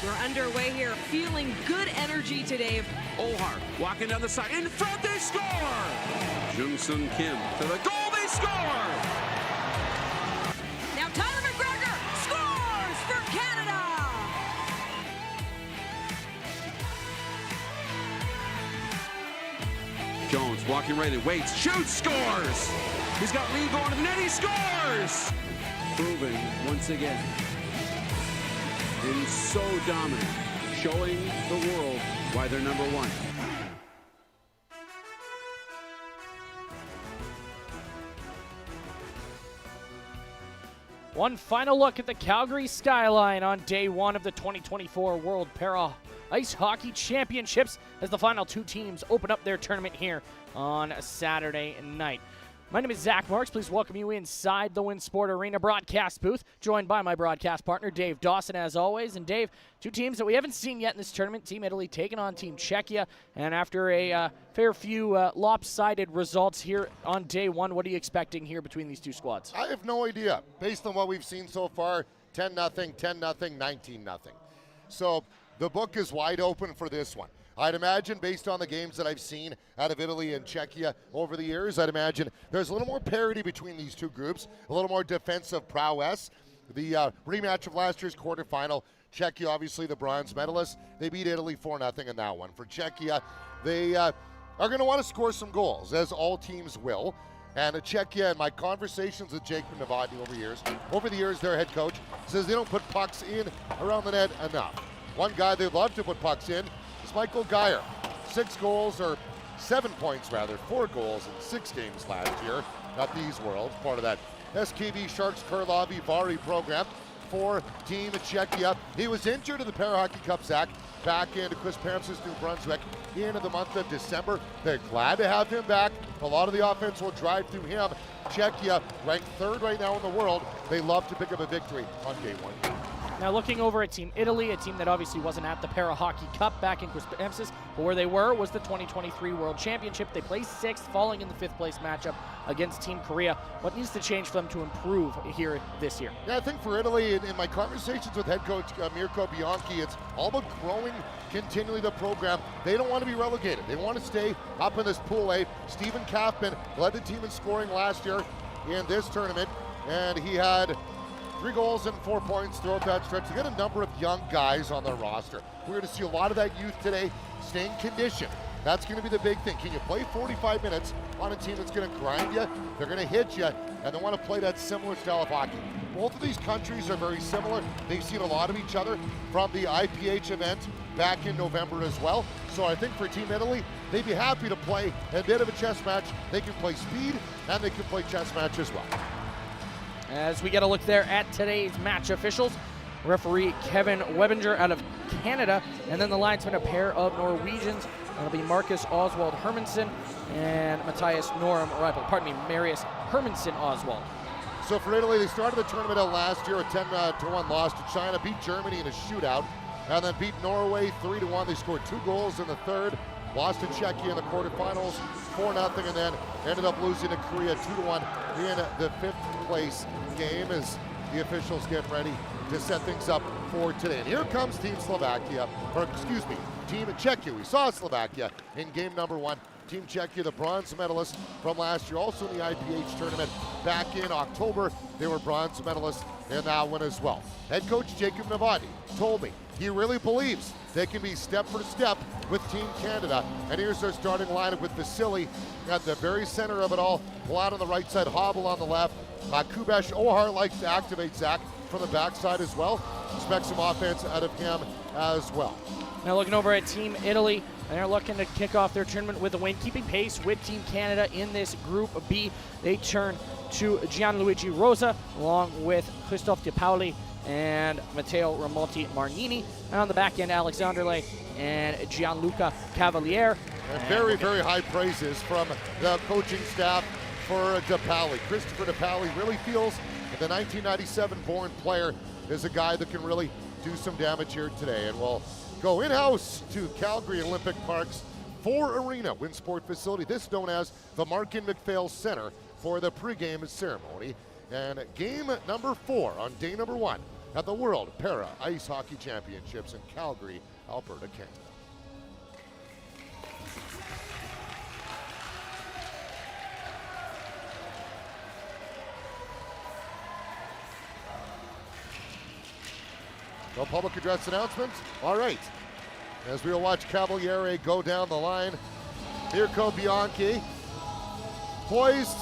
We're underway here, feeling good energy today. Ohar walking down the side, in front, they score! Jung-Sun Kim to the goal, they score! Now Tyler McGregor scores for Canada! Jones walking right in, waits, shoots, scores! He's got Lee going to the net, he scores! Proving once again, and so dominant, showing the world why they're number one. One final look at the Calgary skyline on day one of the 2024 World Para Ice Hockey Championships as the final two teams open up their tournament here on Saturday night. My name is Zach Marks. Please welcome you inside the WinSport Arena broadcast booth, joined by my broadcast partner, Dave Dawson, as always. And Dave, two teams that we haven't seen yet in this tournament, Team Italy taking on Team Czechia. And after a fair few lopsided results here on day one, what are you expecting here between these two squads? I have no idea. Based on what we've seen so far, 10-0, 10-0, 19-0. So the book is wide open for this one. I'd imagine, based on the games that I've seen out of Italy and Czechia over the years, I'd imagine there's a little more parity between these two groups, a little more defensive prowess. The rematch of last year's quarterfinal, Czechia, obviously the bronze medalists, they beat Italy 4-0 in that one. For Czechia, they are going to want to score some goals, as all teams will. And Czechia, in my conversations with Jacob Novotny over the years, their head coach says they don't put pucks in around the net enough. One guy they love to put pucks in, Michael Geyer, 6 goals, or 7 points rather, 4 goals in 6 games last year. Not these worlds, part of that SKV Sharks Karlovy Vary program for Team Czechia. He was injured in the Para Hockey Cup, Zach, back in Chris Pams's New Brunswick in the month of December. They're glad to have him back. A lot of the offense will drive through him. Czechia, ranked 3rd right now in the world. They love to pick up a victory on day one. Now looking over at Team Italy, a team that obviously wasn't at the Para Hockey Cup back in Crispamsis, but where they were was the 2023 World Championship. They placed 6th, falling in the 5th place matchup against Team Korea. What needs to change for them to improve here this year? Yeah, I think for Italy, in my conversations with head coach Mirko Bianchi, it's all about growing continually the program. They don't want to be relegated. They want to stay up in this Pool A. Stephen Kaufman led the team in scoring last year in this tournament, and he had 3 goals and 4 points throughout that stretch. They got a number of young guys on their roster. We're going to see a lot of that youth today staying conditioned. That's going to be the big thing. Can you play 45 minutes on a team that's going to grind you, they're going to hit you, and they want to play that similar style of hockey? Both of these countries are very similar. They've seen a lot of each other from the IPH event back in November as well. So I think for Team Italy, they'd be happy to play a bit of a chess match. They can play speed, and they can play chess match as well. As we get a look there at today's match officials, referee Kevin Webinger out of Canada, and then the linesman, a pair of Norwegians. That'll be Marcus Oswald Hermansen and Marius Hermansen Oswald. So for Italy, they started the tournament out last year, a 10-1 loss to China, beat Germany in a shootout, and then beat Norway 3-1. They scored 2 goals in the third, lost to Czechia in the quarterfinals 4-0, and then ended up losing to Korea 2-1 in the 5th place game as the officials get ready to set things up for today. And here comes Team Czechia. We saw Slovakia in game number 1. Team Czechia, the bronze medalist from last year, also in the IPH tournament back in October. They were bronze medalists in that one as well. Head coach Jacob Novotny told me he really believes they can be step for step with Team Canada. And here's their starting lineup with Vasily at the very center of it all. Vlad on the right side, Hobble on the left. Kubesh Ohar likes to activate Zach from the backside as well. Expect some offense out of him as well. Now looking over at Team Italy, and they're looking to kick off their tournament with a win, keeping pace with Team Canada in this Group B. They turn to Gianluigi Rosa, along with Christophe De Pauli and Matteo Ramolti Marnini. And on the back end, Alexander Lay and Gianluca Cavaliere. And very, very high praises from the coaching staff for DePaoli. Christopher DePaoli really feels that the 1997-born player is a guy that can really do some damage here today. And we'll go in-house to Calgary Olympic Park's 4 Arena Winsport facility, this known as the Markin McPhail Center, for the pregame ceremony. And game number 4 on day number 1 at the World Para Ice Hockey Championships in Calgary, Alberta, Canada. No public address announcements? All right. As we'll watch Cavaliere go down the line, Mirko Bianchi, poised,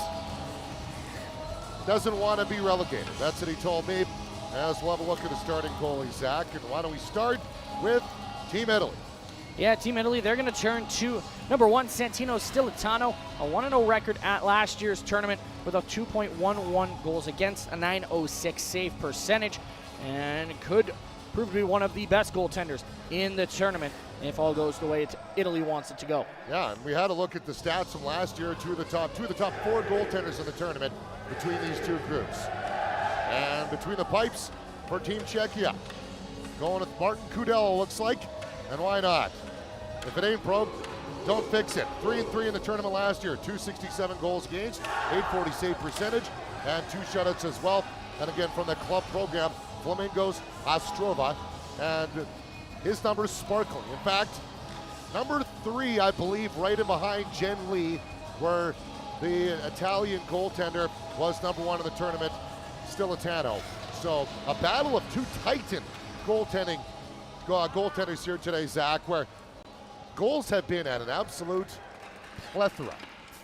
doesn't want to be relegated. That's what he told me. As we'll have a look at the starting goalie, Zach. And why don't we start with Team Italy? Yeah, Team Italy, they're going to turn to number 1, Santino Stilitano, a 1-0 record at last year's tournament with a 2.11 goals against, a 906 save percentage, and could prove to be one of the best goaltenders in the tournament if all goes the way Italy wants it to go. Yeah, and we had a look at the stats from last year. Two of the top 4 goaltenders in the tournament between these two groups. And between the pipes for Team Czechia, going with Martin Kudel, looks like, and why not? If it ain't broke, don't fix it. 3-3 in the tournament last year, 267 goals against, 840 save percentage, and 2 shutouts as well. And again, from the club program, Flamingos Ostrova, and his numbers sparkling. In fact, number 3, I believe, right in behind Jen Lee, where the Italian goaltender was number 1 in the tournament, Stilitano. So a battle of 2 Titan goaltenders here today, Zach, where goals have been at an absolute plethora.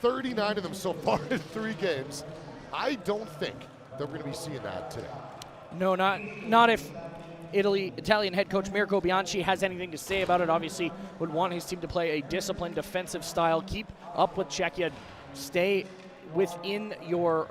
39 of them so far in 3 games. I don't think that we're going to be seeing that today. No, not if Italian head coach Mirko Bianchi has anything to say about it. Obviously would want his team to play a disciplined defensive style, keep up with Czechia, stay within your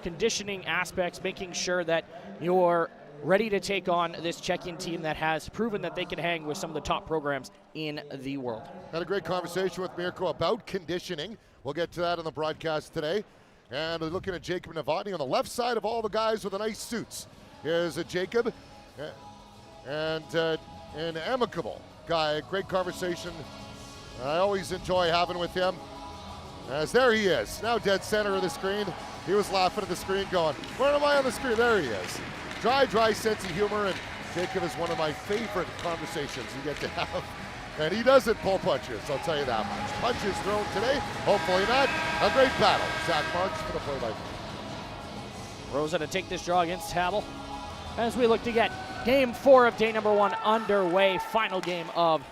conditioning aspects, making sure that you're ready to take on this Czechian team that has proven that they can hang with some of the top programs in the world. Had a great conversation with Mirko about conditioning. We'll get to that on the broadcast today. And we're looking at Jacob Novotny on the left side of all the guys with the nice suits. Here's Jacob, and an amicable guy. Great conversation. I always enjoy having with him. As there he is, now dead center of the screen. He was laughing at the screen going, where am I on the screen? There he is. Dry sense of humor, and Jacob is one of my favorite conversations you get to have. And he doesn't pull punches, I'll tell you that much. Punches thrown today, hopefully not. A great battle. Zach Marks for the play-by-play. Rosa to take this draw against Havel as we look to get game 4 of day number 1 underway. Final game of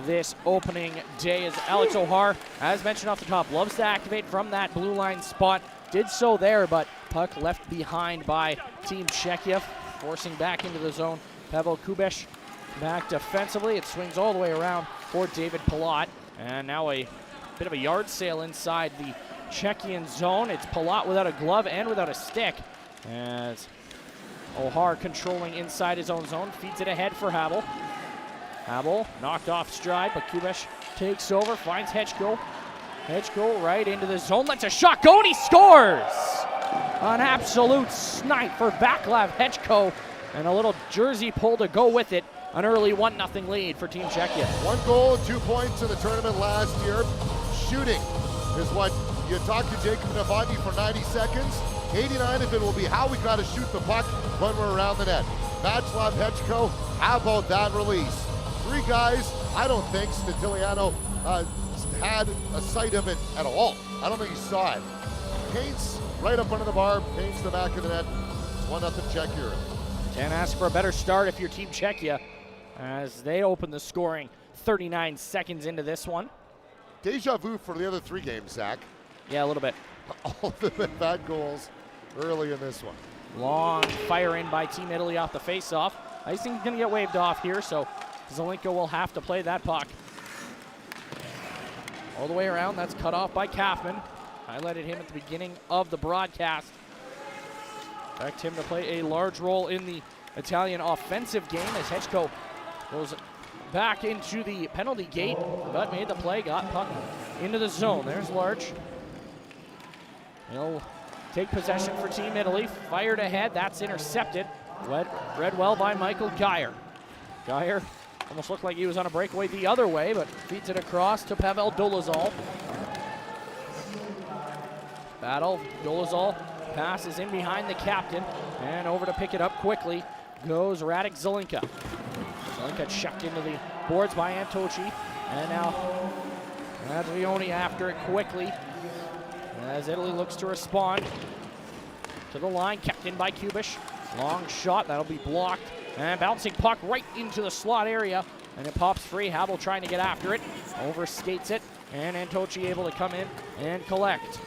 this opening day as Alex O'Hare, as mentioned off the top, loves to activate from that blue line spot. Did so there, but puck left behind by Team Czechia, forcing back into the zone. Pavel Kubesh back defensively. It swings all the way around for David Palat. And now a bit of a yard sale inside the Czechian zone. It's Palat without a glove and without a stick. As O'Hare controlling inside his own zone, feeds it ahead for Havel. Havel knocked off stride, but Kubesh takes over, finds Hechko. Hechko right into the zone, lets a shot go, and he scores! An absolute snipe for Vaclav Hechko, and a little jersey pull to go with it. An early 1-0 lead for Team Czechia. 1 goal, 2 points in the tournament last year. Shooting is what you talk to Jacob Novotny for 90 seconds. 89 of it will be how we got to shoot the puck when we're around the net. Vaclav Hechko, how about that release? 3 guys, I don't think Statiliano had a sight of it at all. I don't think he saw it. Paints right up under the bar, paints the back of the net. It's 1-0 Czechia. Can't ask for a better start if you're Team Czechia as they open the scoring 39 seconds into this one. Deja vu for the other 3 games, Zach. Yeah, a little bit. All of them bad goals early in this one. Long fire in by Team Italy off the face-off. Icing's going to get waved off here, so Zelenko will have to play that puck. All the way around, that's cut off by Kaufman. Highlighted him at the beginning of the broadcast. Expect him to play a large role in the Italian offensive game as Hechko goes back into the penalty gate, but made the play, got puck into the zone. There's Larch. He'll take possession for Team Italy. Fired ahead. That's intercepted. Read well by Michael Geyer. Geyer almost looked like he was on a breakaway the other way, but feeds it across to Pavel Dolezal. Battle. Dolezal passes in behind the captain, and over to pick it up quickly goes Radek Zelinka. Zelinka checked into the boards by Antoci, and now Adrioni after it quickly as Italy looks to respond to the line, kept in by Kubish. Long shot, that'll be blocked, and bouncing puck right into the slot area, and it pops free. Habel trying to get after it, overskates it, and Antoci able to come in and collect.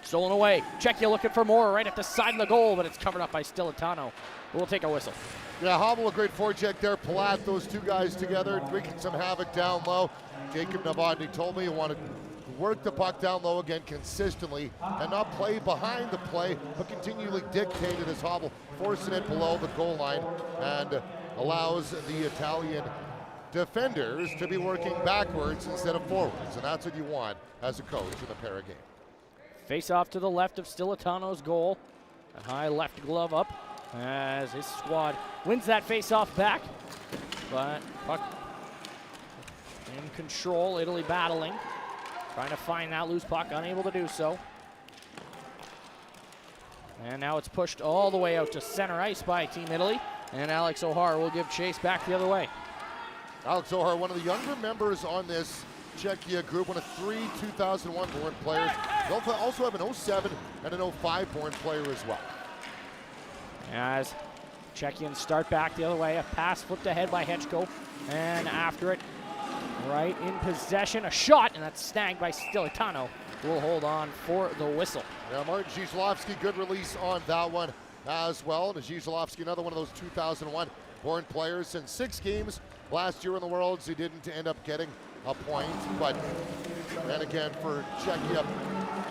Stolen away. Czechia looking for more right at the side of the goal, but it's covered up by Stilitano. We'll take a whistle. Yeah, Habel, a great forecheck there. Palat, those two guys together, wreaking some havoc down low. Jacob Novotny told me he wanted to work the puck down low again consistently and not play behind the play, but continually dictated as Habel forcing it below the goal line and allows the Italian defenders to be working backwards instead of forwards, and that's what you want as a coach in the para game. Face off to the left of Stilitano's goal. A high left glove up as his squad wins that face off back. But puck in control, Italy battling. Trying to find that loose puck, unable to do so. And now it's pushed all the way out to center ice by Team Italy. And Alex O'Hara will give chase back the other way. Alex O'Hara, one of the younger members on this Czechia group, one of 3 2001 born players. They'll also have an 07 and an 05 born player as well. As Czechians start back the other way, a pass flipped ahead by Hechko, and after it, right in possession, a shot, and that's snagged by Stilitano, who will hold on for the whistle. Yeah, Martin Zizlowski, good release on that one as well. And Zizlowski, another one of those 2001 born players. In 6 games last year in the Worlds, he didn't end up getting a point, but and again for Czechia,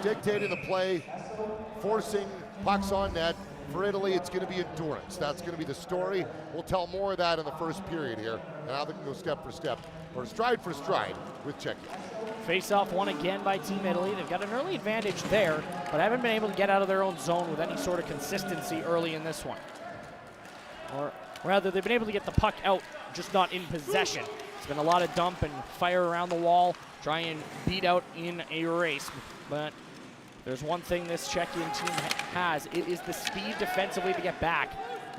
dictating the play, forcing pucks on net. For Italy, it's going to be endurance. That's going to be the story. We'll tell more of that in the first period here, and how they can go step for step, or stride for stride with Czechia. Face-off won again by Team Italy. They've got an early advantage there, but haven't been able to get out of their own zone with any sort of consistency early in this one. Or rather, they've been able to get the puck out, just not in possession. It's been a lot of dump and fire around the wall, try and beat out in a race. But there's one thing this Czechian team has. It is the speed defensively to get back.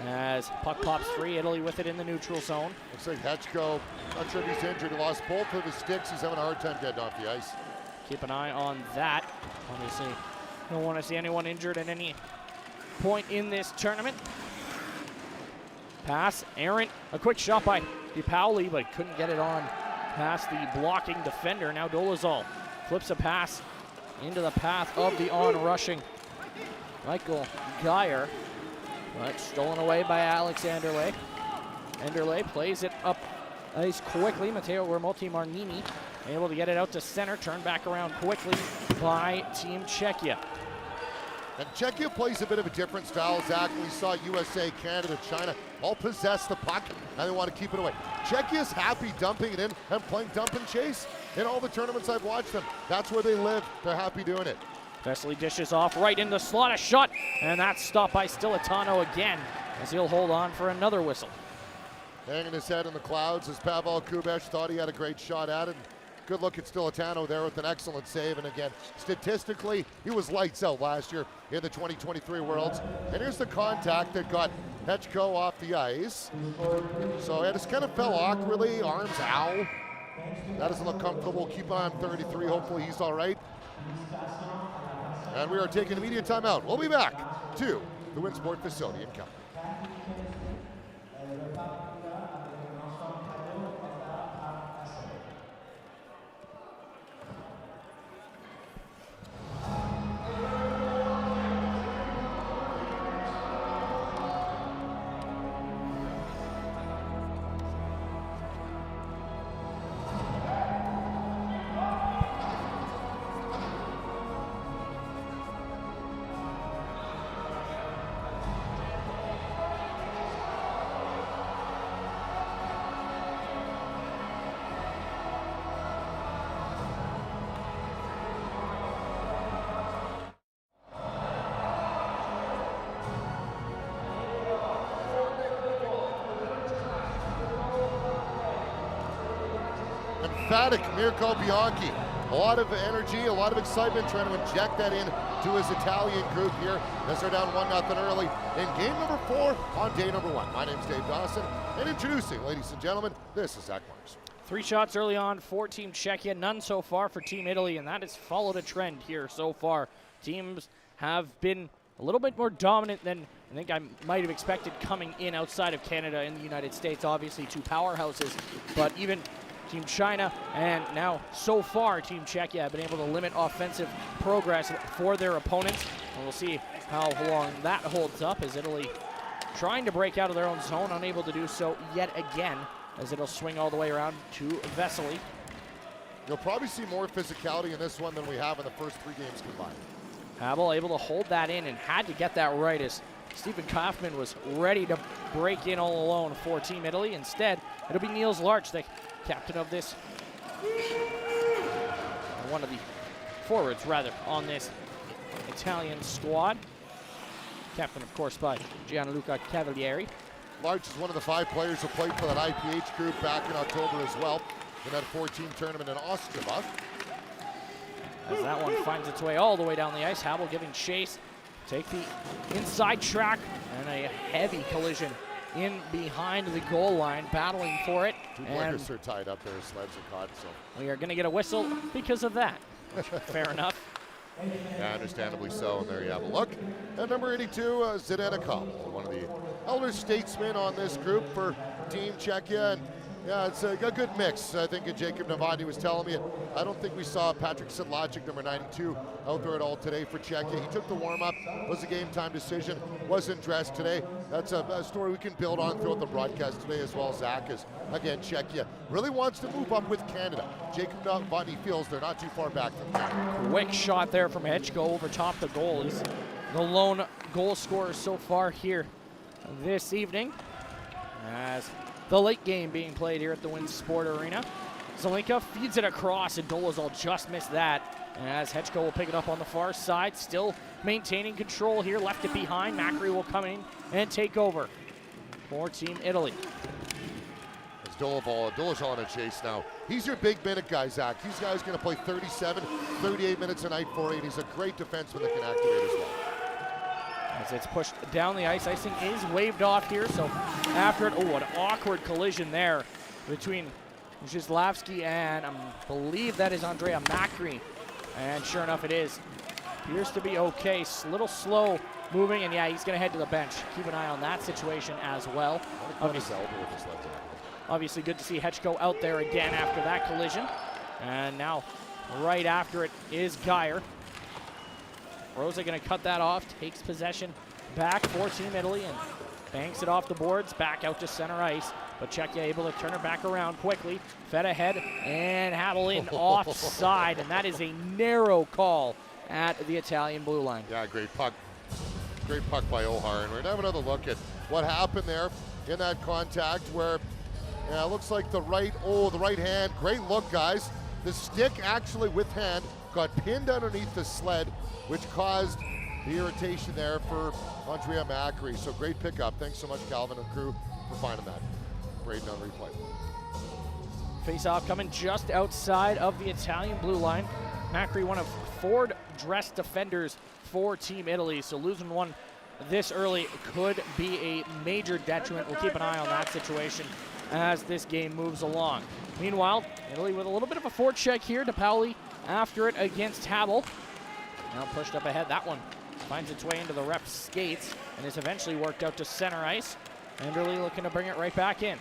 As puck pops free, Italy with it in the neutral zone. Looks like Hechko, not sure if he's injured. He lost both of his sticks. He's having a hard time getting off the ice. Keep an eye on that. Obviously, don't want to see anyone injured at any point in this tournament. Pass, errant. A quick shot by DiPaoli, but couldn't get it on past the blocking defender. Now Dolezal flips a pass into the path of the on-rushing Michael Geyer. But stolen away by Alex Anderle. Anderle plays it up ice quickly. Matteo Marnini able to get it out to center. Turn back around quickly by Team Czechia. And Czechia plays a bit of a different style, Zach. We saw USA, Canada, China all possess the puck, and they want to keep it away. Czechia's happy dumping it in and playing dump and chase. In all the tournaments I've watched them, that's where they live. They're happy doing it. Vesely dishes off right in the slot, a shot, and that's stopped by Stilitano again, as he'll hold on for another whistle. Hanging his head in the clouds as Pavel Kubesh thought he had a great shot at it. Good look at Stilitano there with an excellent save, and again, statistically, he was lights out last year in the 2023 Worlds. And here's the contact that got Hechko off the ice. So it just kind of fell awkwardly, arms out. That doesn't look comfortable. Keep on 33, hopefully he's all right. And we are taking a media timeout. We'll be back to the Winsport facility in Calgary. emphatic Mirko Bianchi. A lot of energy, a lot of excitement, trying to inject that in to his Italian group here as they're down 1-0 early in game number 4 on day number 1. My name's Dave Dawson, and introducing, ladies and gentlemen, this is Zach Mars. 3 shots early on for Team Czechia, none so far for Team Italy, and that has followed a trend here so far. Teams have been a little bit more dominant than I think I might have expected coming in outside of Canada and the United States. Obviously 2 powerhouses, but even Team China and now so far Team Czechia have been able to limit offensive progress for their opponents. And we'll see how long that holds up as Italy trying to break out of their own zone, unable to do so yet again as it'll swing all the way around to Vesely. You'll probably see more physicality in this one than we have in the first 3 games combined. Habel able to hold that in and had to get that right as Stephen Kaufman was ready to break in all alone for Team Italy. Instead, it'll be Niels Larch, the captain of this, one of the forwards rather, on this Italian squad. Captain, of course, by Gianluca Cavalieri. Larch is one of the 5 players who played for that IPH group back in October as well in that 14 tournament in Ostrava. As that one finds its way all the way down the ice, Habel giving chase, take the inside track, and a heavy collision in behind the goal line, battling for it. 2 players are tied up there, sleds are caught, so. We are gonna get a whistle because of that. Fair enough. Yeah, understandably so, and there you have a look. At number 82, Zdeno Kabel, one of the elder statesmen on this group for Team Czechia. And yeah, it's a good mix. I think Jacob Novotny was telling me, I don't think we saw Patrick Sedlacek, number 92, out there at all today for Czechia. He took the warm-up, was a game-time decision, wasn't dressed today. That's a story we can build on throughout the broadcast today as well. Zach is, again, Czechia really wants to move up with Canada. Jacob Novotny feels they're not too far back from Canada. Quick shot there from Hedgeko over top the goal. He's the lone goal scorer so far here this evening, as the late game being played here at the Wynn Sport Arena. Zelinka feeds it across, and Dolezal just missed that. As Hedgeko will pick it up on the far side, still maintaining control here, left it behind. Macri will come in and take over for Team Italy. It's Dolezal on a chase now. He's your big minute guy, Zach. He's a guy who's going to play 37, 38 minutes a night for 8. He's a great defenseman that can activate as well. As it's pushed down the ice, icing is waved off here, so after it, an awkward collision there between Zhislavsky and I believe that is Andrea Macri. And sure enough, it is. Appears to be okay. Little slow moving, and yeah, he's going to head to the bench. Keep an eye on that situation as well. Obviously good to see Hedgeko out there again after that collision. And now, right after it is Geyer. Rosa going to cut that off, takes possession back for Team Italy, and banks it off the boards, back out to center ice. But Czechia able to turn it back around quickly. Fed ahead, and Habel in offside, and that is a narrow call at the Italian blue line. Yeah, great puck. Great puck by Ohar. And we're going to have another look at what happened there in that contact where, yeah, it looks like the right hand. Great look, guys. The stick actually with hand got pinned underneath the sled, which caused the irritation there for Andrea Macri. So great pickup. Thanks so much, Calvin and crew, for finding that. Great on replay. Face-off coming just outside of the Italian blue line. Macri, one of 4 dressed defenders for Team Italy, so losing one this early could be a major detriment. We'll keep an eye on that situation as this game moves along. Meanwhile, Italy with a little bit of a forecheck here. DePauli after it against Habel. Now pushed up ahead. That one finds its way into the ref's skates and is eventually worked out to center ice. Anderley looking to bring it right back in.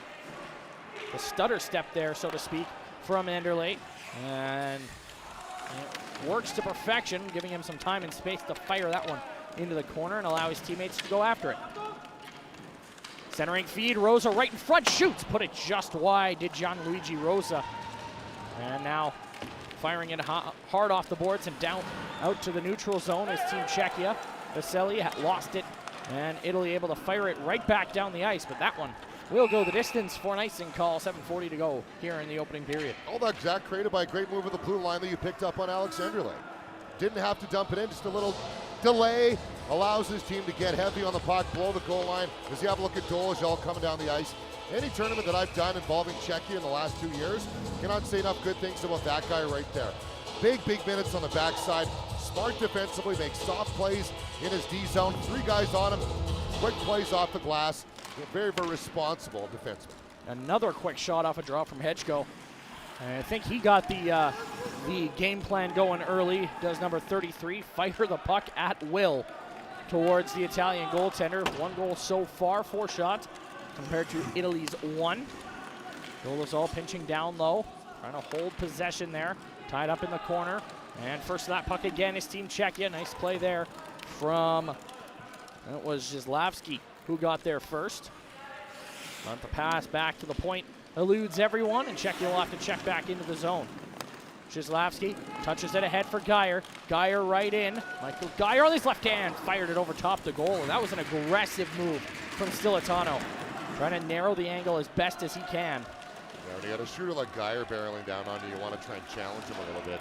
The stutter step there, so to speak, from Anderley. And it works to perfection, giving him some time and space to fire that one into the corner and allow his teammates to go after it. Centering feed, Rosa right in front, shoots, put it just wide, did Gianluigi Rosa. And now firing it hard off the boards and down out to the neutral zone is Team Czechia. Vesely lost it, and Italy able to fire it right back down the ice, but that one will go the distance for an icing call. 7:40 to go here in the opening period. All that, Zach, created by a great move of the blue line that you picked up on Alex Anderley. Didn't have to dump it in, just a little delay allows his team to get heavy on the puck, blow the goal line. As you have a look at Dolezal coming down the ice, any tournament that I've done involving Czechia in the last 2 years, cannot say enough good things about that guy right there. Big minutes on the backside, smart defensively, makes soft plays in his D zone. 3 guys on him, quick plays off the glass. Very responsible defenseman. Another quick shot off a draw from Hedgeko. And I think he got the game plan going early. Does number 33, fire the puck at will towards the Italian goaltender. 1 goal so far, 4 shots, compared to Italy's 1. Dolezal pinching down low, trying to hold possession there. Tied up in the corner. And first that puck again is Team Czechia. Nice play there from, it was Zislavsky who got there first. But the pass back to the point eludes everyone, and Czechia will have to check back into the zone. Zislavsky touches it ahead for Geyer. Geyer right in. Michael Geyer on his left hand, fired it over top the goal, and that was an aggressive move from Stilitano. Trying to narrow the angle as best as he can. Yeah, when you got a shooter like Geyer barreling down on you, you want to try and challenge him a little bit.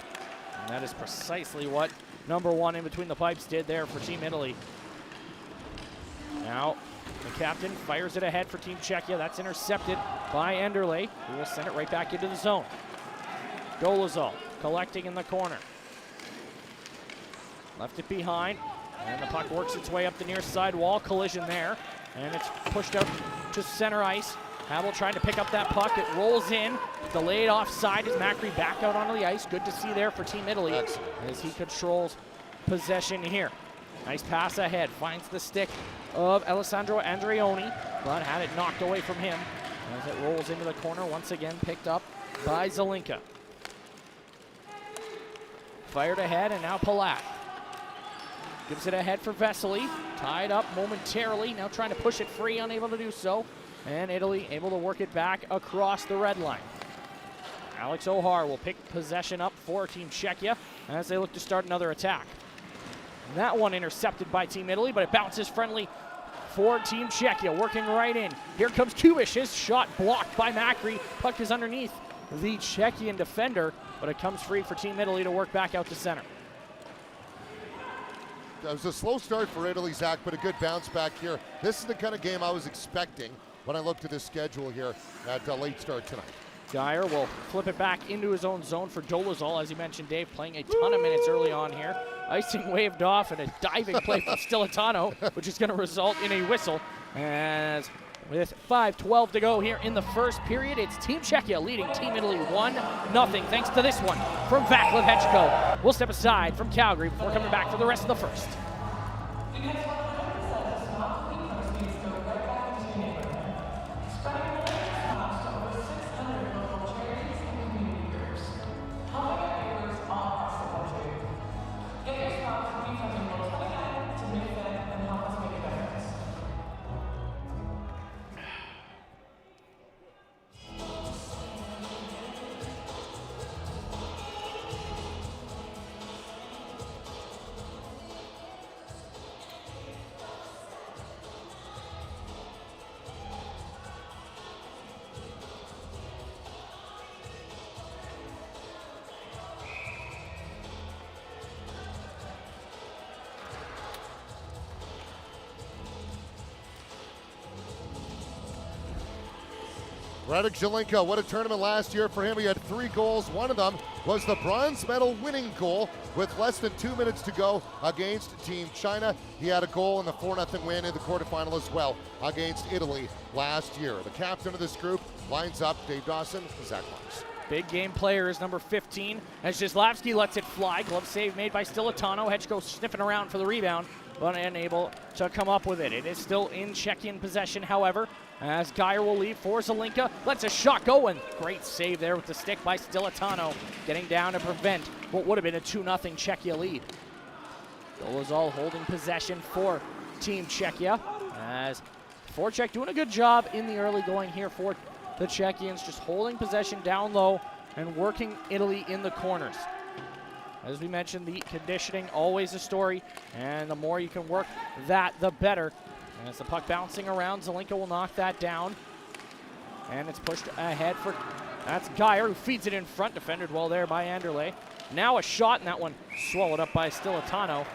And that is precisely what number 1 in between the pipes did there for Team Italy. Now, the captain fires it ahead for Team Czechia. That's intercepted by Enderle, who will send it right back into the zone. Dolezal collecting in the corner. Left it behind, and the puck works its way up the near side wall. Collision there, and it's pushed out to center ice. Havel trying to pick up that puck. It rolls in. Delayed offside as Macri back out onto the ice. Good to see there for Team Italy as he controls possession here. Nice pass ahead. Finds the stick of Alessandro Andreoni, but had it knocked away from him as it rolls into the corner. Once again picked up by Zelinka. Fired ahead, and now Palat gives it ahead for Vesely. Tied up momentarily. Now trying to push it free. Unable to do so. And Italy able to work it back across the red line. Alex Ohar will pick possession up for Team Czechia as they look to start another attack. And that one intercepted by Team Italy, but it bounces friendly for Team Czechia, working right in. Here comes Kubish, his shot blocked by Macri. Puck is underneath the Czechian defender, but it comes free for Team Italy to work back out to center. That was a slow start for Italy, Zach, but a good bounce back here. This is the kind of game I was expecting when I looked at this schedule here at the late start tonight. Geyer will flip it back into his own zone for Dolezal, as you mentioned, Dave, playing a ton of minutes early on here. Icing waved off and a diving play from Stilitano, which is going to result in a whistle. As with 5:12 to go here in the first period, it's Team Czechia leading Team Italy 1-0, thanks to this one from Vaclav Hedgeko. We'll step aside from Calgary before coming back for the rest of the first. Radek Zelinka, what a tournament last year for him. He had 3 goals. One of them was the bronze medal winning goal with less than 2 minutes to go against Team China. He had a goal in the 4-0 win in the quarterfinal as well against Italy last year. The captain of this group lines up Dave Dawson, Zach Marks. Big game player is number 15 as Zislavsky lets it fly. Glove save made by Stilitano. Hedgeko sniffing around for the rebound, but unable to come up with it. It is still in Czechian possession, however, as Geyer will leave for Zelinka. Lets a shot go, and great save there with the stick by Stilitano, getting down to prevent what would have been a 2-0 Czechia lead. Dolezal holding possession for Team Czechia, as Voracek doing a good job in the early going here for the Czechians, just holding possession down low and working Italy in the corners. As we mentioned, the conditioning, always a story, and the more you can work that, the better. And as the puck bouncing around, Zelinka will knock that down. And it's pushed ahead for, that's Geyer, who feeds it in front, defended well there by Anderle. Now a shot, and that one swallowed up by Stilitano.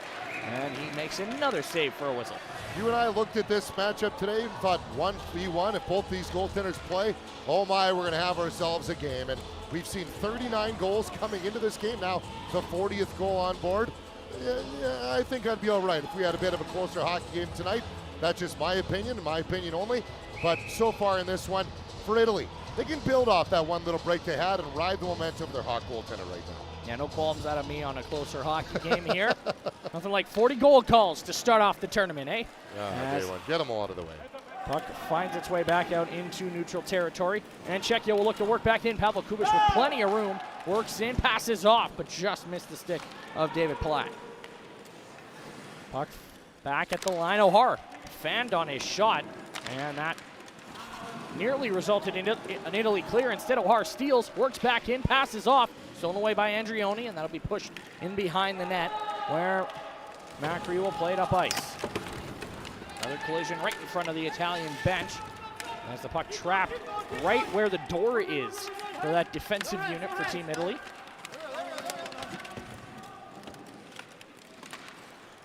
And he makes another save for a whistle. You and I looked at this matchup today and thought 1v1, if both these goaltenders play, oh my, we're going to have ourselves a game. And we've seen 39 goals coming into this game. Now the 40th goal on board. Yeah, I think I'd be all right if we had a bit of a closer hockey game tonight. That's just my opinion only. But so far in this one, for Italy, they can build off that one little break they had and ride the momentum of their hot goaltender right now. Yeah, no qualms out of me on a closer hockey game here. Nothing like 40 goal calls to start off the tournament, eh? Yeah, get them all out of the way. Puck finds its way back out into neutral territory. And Czechia will look to work back in. Pavel Kubic with plenty of room. Works in, passes off, but just missed the stick of David Palat. Puck back at the line. O'Hara fanned on his shot. And that nearly resulted in an Italy clear. Instead, O'Hara steals, works back in, passes off. Stolen away by Andrioni, and that'll be pushed in behind the net, where Macri will play it up ice. Another collision right in front of the Italian bench. As the puck trapped right where the door is for that defensive unit for Team Italy.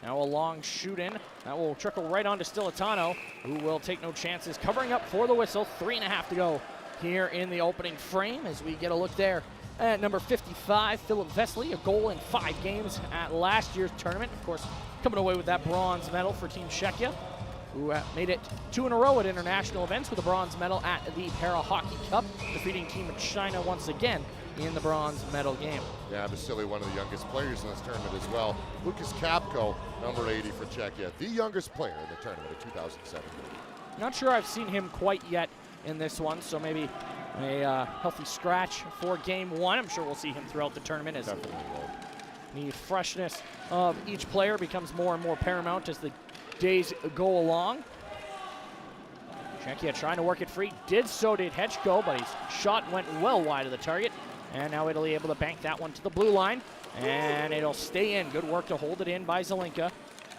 Now a long shoot in. That will trickle right onto Stilitano, who will take no chances. Covering up for the whistle. 3.5 to go here in the opening frame as we get a look there at number 55, Philip Vesely, a goal in 5 games at last year's tournament. Of course, coming away with that bronze medal for Team Czechia, who made it 2 in a row at international events with a bronze medal at the Para Hockey Cup, defeating Team China once again in the bronze medal game. Yeah, Vasily, one of the youngest players in this tournament as well. Lucas Kapko, number 80 for Czechia, the youngest player in the tournament of 2007. Not sure I've seen him quite yet in this one, so maybe a healthy scratch for game 1. I'm sure we'll see him throughout the tournament as the freshness of each player becomes more and more paramount as the days go along. Czechia trying to work it free. Did Hedgko, but his shot went well wide of the target. And now Italy able to bank that one to the blue line. And it'll stay in. Good work to hold it in by Zelinka.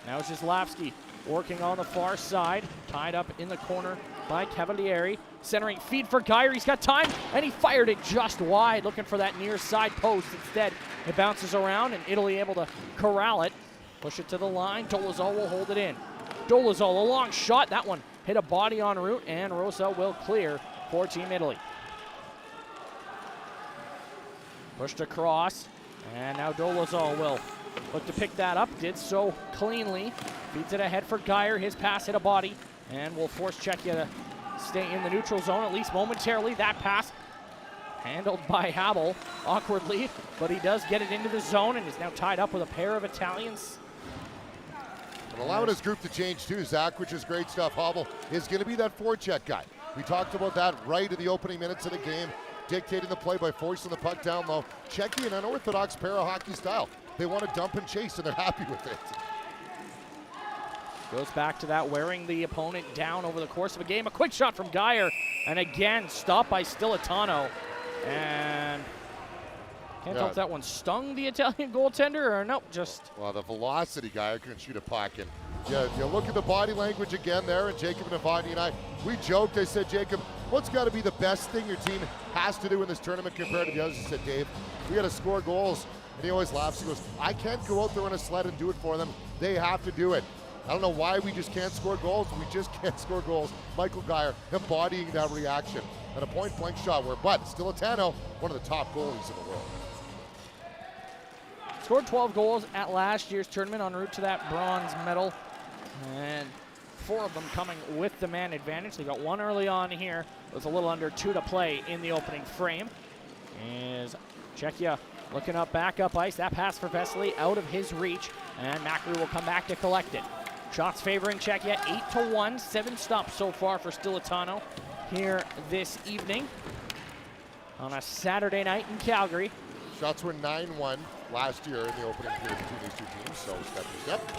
Now it's Zlapski working on the far side. Tied up in the corner by Cavalieri. Centering feed for Geyer. He's got time, and he fired it just wide, looking for that near side post. Instead, it bounces around, and Italy able to corral it. Push it to the line. Dolezal will hold it in. Dolezal, a long shot. That one hit a body en route, and Rosa will clear for Team Italy. Pushed across, and now Dolezal will look to pick that up. Did so cleanly. Feeds it ahead for Geyer. His pass hit a body, and will force Czechia to stay in the neutral zone, at least momentarily. That pass handled by Habel awkwardly, but he does get it into the zone and is now tied up with a pair of Italians. And allowing his group to change too, Zach, which is great stuff. Habel is going to be that forecheck guy. We talked about that right in the opening minutes of the game, dictating the play by forcing the puck down low. Czechia, an unorthodox para-hockey style. They want to dump and chase, and they're happy with it. Goes back to that, wearing the opponent down over the course of a game. A quick shot from Geyer, and again, stopped by Stilitano. And can't tell if that one stung the Italian goaltender or no, just... Well, the velocity Geyer can shoot a puck. And yeah, you look at the body language again there, and Jacob Navani and I, we joked. I said, Jacob, what's got to be the best thing your team has to do in this tournament compared to the others? He said, Dave, we got to score goals. And he always laughs. He goes, I can't go out there on a sled and do it for them. They have to do it. I don't know why we just can't score goals. We just can't score goals. Michael Geyer embodying that reaction. And a point-blank shot but Stilitano, one of the top goalies in the world. Scored 12 goals at last year's tournament, en route to that bronze medal. And 4 of them coming with the man advantage. They got one early on here with a little under 2 to play in the opening frame. Is Czechia looking up, back up ice. That pass for Vesely out of his reach. And Macri will come back to collect it. Shots favoring Czechia, 8-1, 7 stops so far for Stilitano here this evening on a Saturday night in Calgary. Shots were 9-1 last year in the opening period between these two teams, so step by step.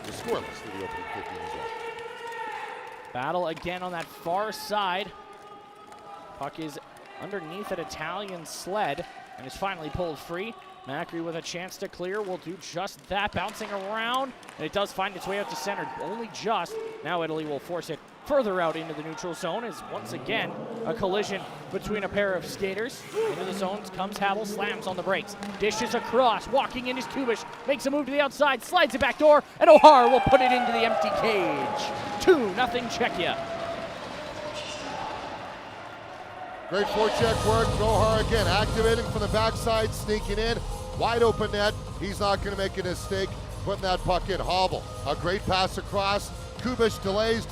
The scoreless through the opening 15 as well. Battle again on that far side. Puck is underneath an Italian sled and is finally pulled free. Macri with a chance to clear will do just that, bouncing around, and it does find its way out to center, only just. Now Italy will force it further out into the neutral zone is once again a collision between a pair of skaters. Into the zones comes Havel, slams on the brakes, dishes across, walking in is Kubish, makes a move to the outside, slides it back door, and O'Hara will put it into the empty cage. 2-0 Czechia. Great forecheck work. O'Hara again activating from the backside, sneaking in. Wide open net. He's not going to make a mistake putting that puck in. Hobble, a great pass across. Kubish delays.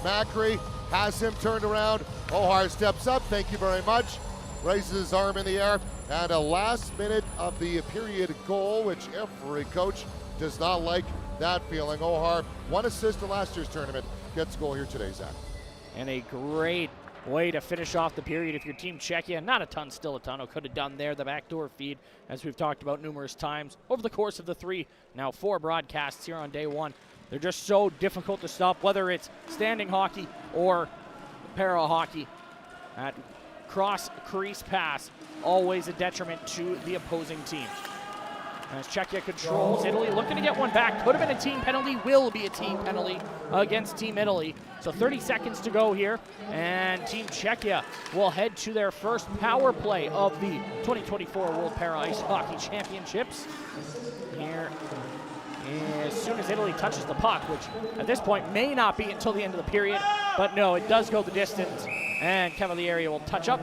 Macri has him turned around. O'Hara steps up. Thank you very much. Raises his arm in the air. And a last minute of the period goal, which every coach does not like that feeling. O'Hara, 1 assist in last year's tournament, gets a goal here today, Zach. And a great way to finish off the period if your team Czechia. Not a ton, still a ton. Could have done there. The backdoor feed, as we've talked about numerous times over the course of the 4 broadcasts here on day 1. They're just so difficult to stop, whether it's standing hockey or para hockey. That cross crease pass, always a detriment to the opposing team. As Czechia controls, Italy looking to get one back. Could have been a team penalty, will be a team penalty against Team Italy. So 30 seconds to go here, and Team Czechia will head to their first power play of the 2024 World Para Ice Hockey Championships. Here, as soon as Italy touches the puck, which at this point may not be until the end of the period, but no, it does go the distance, and Cavalieri will touch up,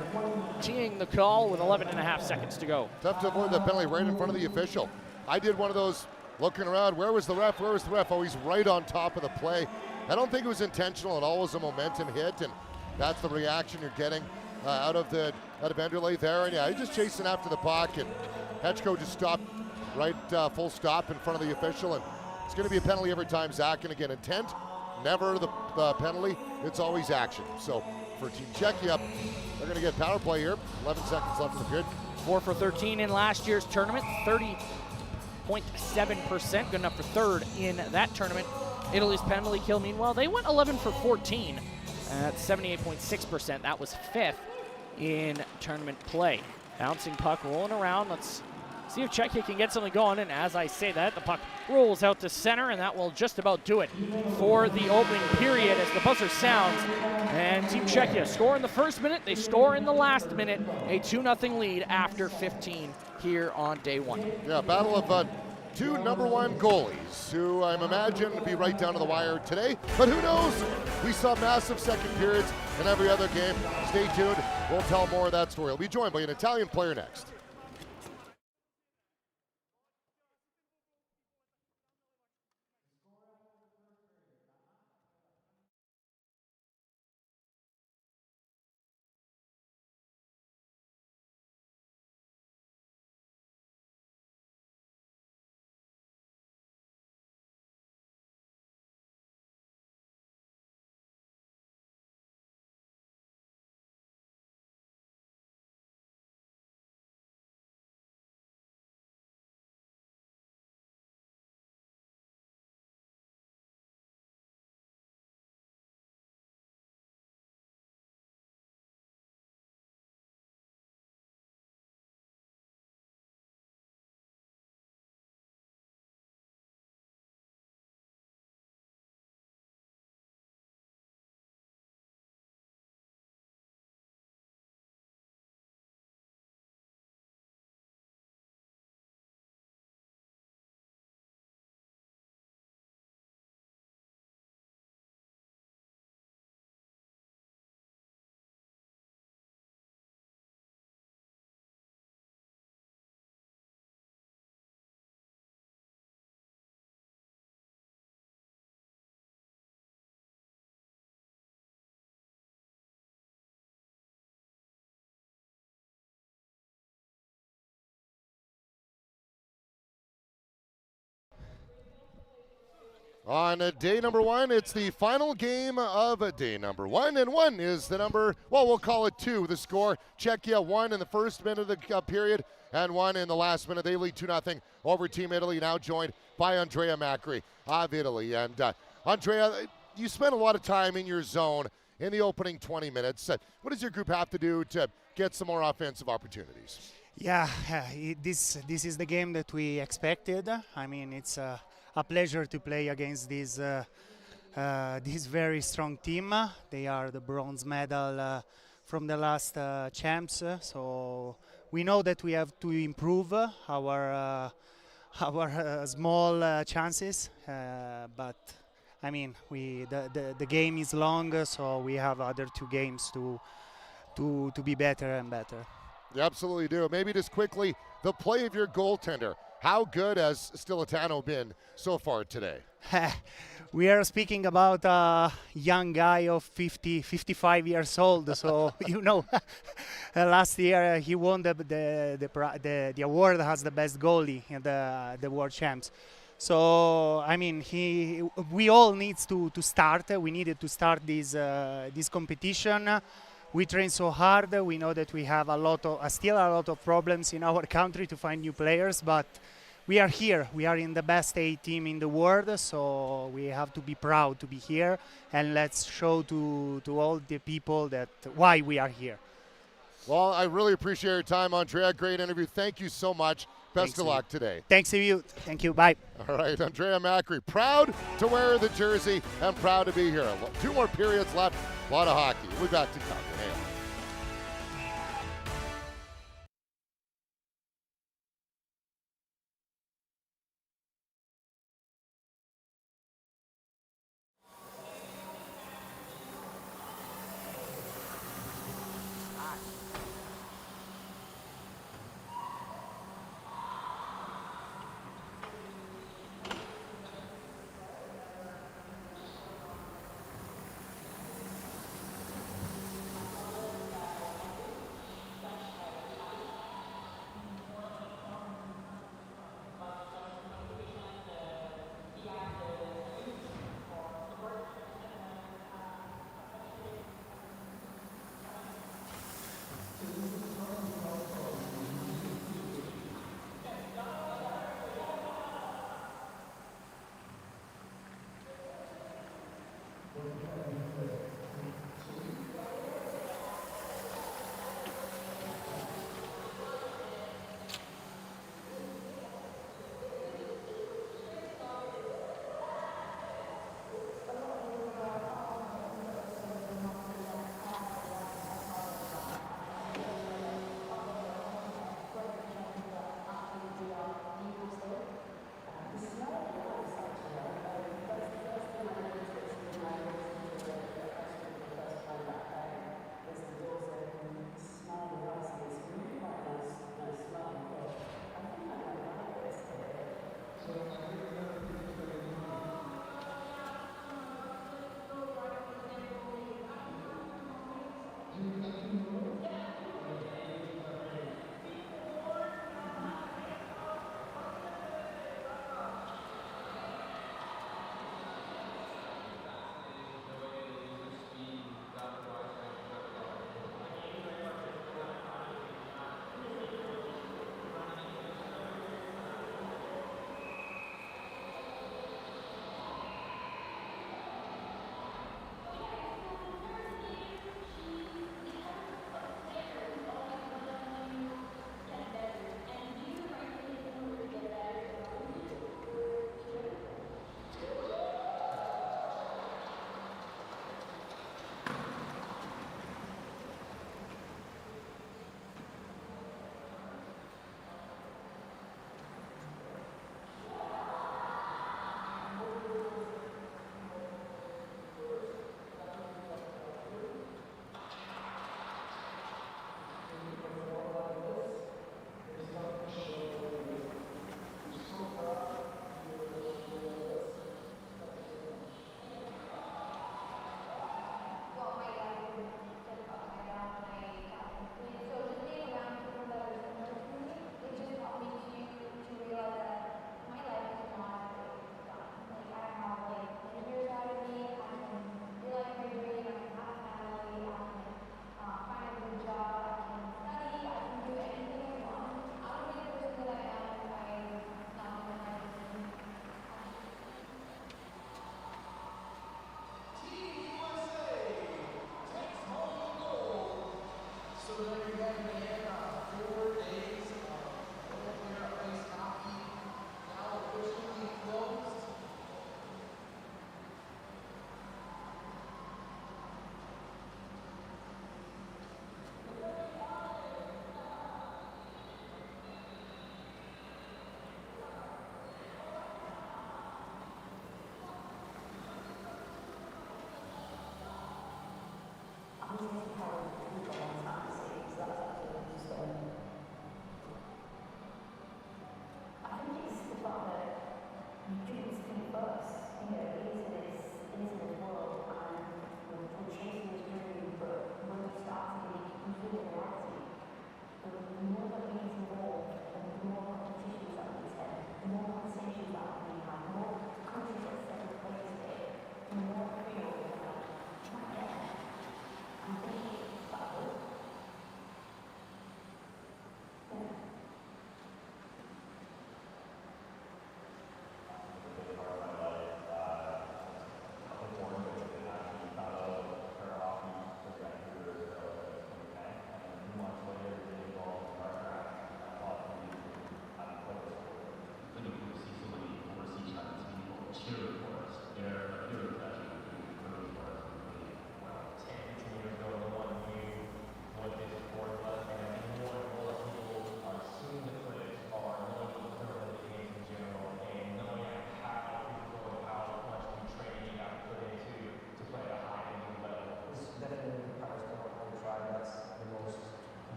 teeing the call with 11.5 seconds to go. Tough to avoid the penalty right in front of the official. I did one of those looking around, where was the ref? Oh, he's right on top of the play. I don't think it was intentional at all. It was a momentum hit, and that's the reaction you're getting out of Enderle there. And yeah, he's just chasing after the puck, and Hetchko just stopped right full stop in front of the official, and it's going to be a penalty every time, Zach. And again, intent, never the penalty. It's always action. So for Team Czechia, they're going to get power play here. 11 seconds left in the period. 4 for 13 in last year's tournament, 30.7%, good enough for third in that tournament. Italy's penalty kill, meanwhile, they went 11 for 14 at 78.6%. That was 5th in tournament play. Bouncing puck rolling around. Let's see if Czechia can get something going. And as I say that, the puck rolls out to center, and that will just about do it for the opening period as the buzzer sounds. And Team Czechia score in the first minute. They score in the last minute. A 2-0 lead after 15 here on day 1. Yeah, battle of 2 #1 goalies, who I'm imagining to be right down to the wire today. But who knows? We saw massive second periods in every other game. Stay tuned. We'll tell more of that story. We'll be joined by an Italian player next. On day #1, it's the final game of day #1, and 1 is the number, well, we'll call it 2. The score, Czechia 1 in the first minute of the period, and 1 in the last minute. They lead 2-0 over Team Italy, now joined by Andrea Macri of Italy. And Andrea, you spent a lot of time in your zone in the opening 20 minutes. What does your group have to do to get some more offensive opportunities? Yeah, this is the game that we expected. I mean, it's a pleasure to play against these this very strong team. They are the bronze medal from the last champs. So we know that we have to improve our small chances, but I mean, the game is long, so we have other 2 games to be better and better. You absolutely do. Maybe just quickly, the play of your goaltender. How good has Stilitano been so far today? We are speaking about a young guy of 55 years old. So, you know, last year he won the award as the best goalie in the World Champs. So, I mean, we all need to start. We needed to start this competition. We train so hard. We know that we have still a lot of problems in our country to find new players, but we are here. We are in the best A team in the world, so we have to be proud to be here, and let's show to all the people that why we are here. Well, I really appreciate your time, Andrea. Great interview. Thank you so much. Best of luck today. Thanks to you. Thank you. Bye. All right, Andrea Macri, proud to wear the jersey and proud to be here. 2 more periods left. A lot of hockey. We'll be back to Calgary.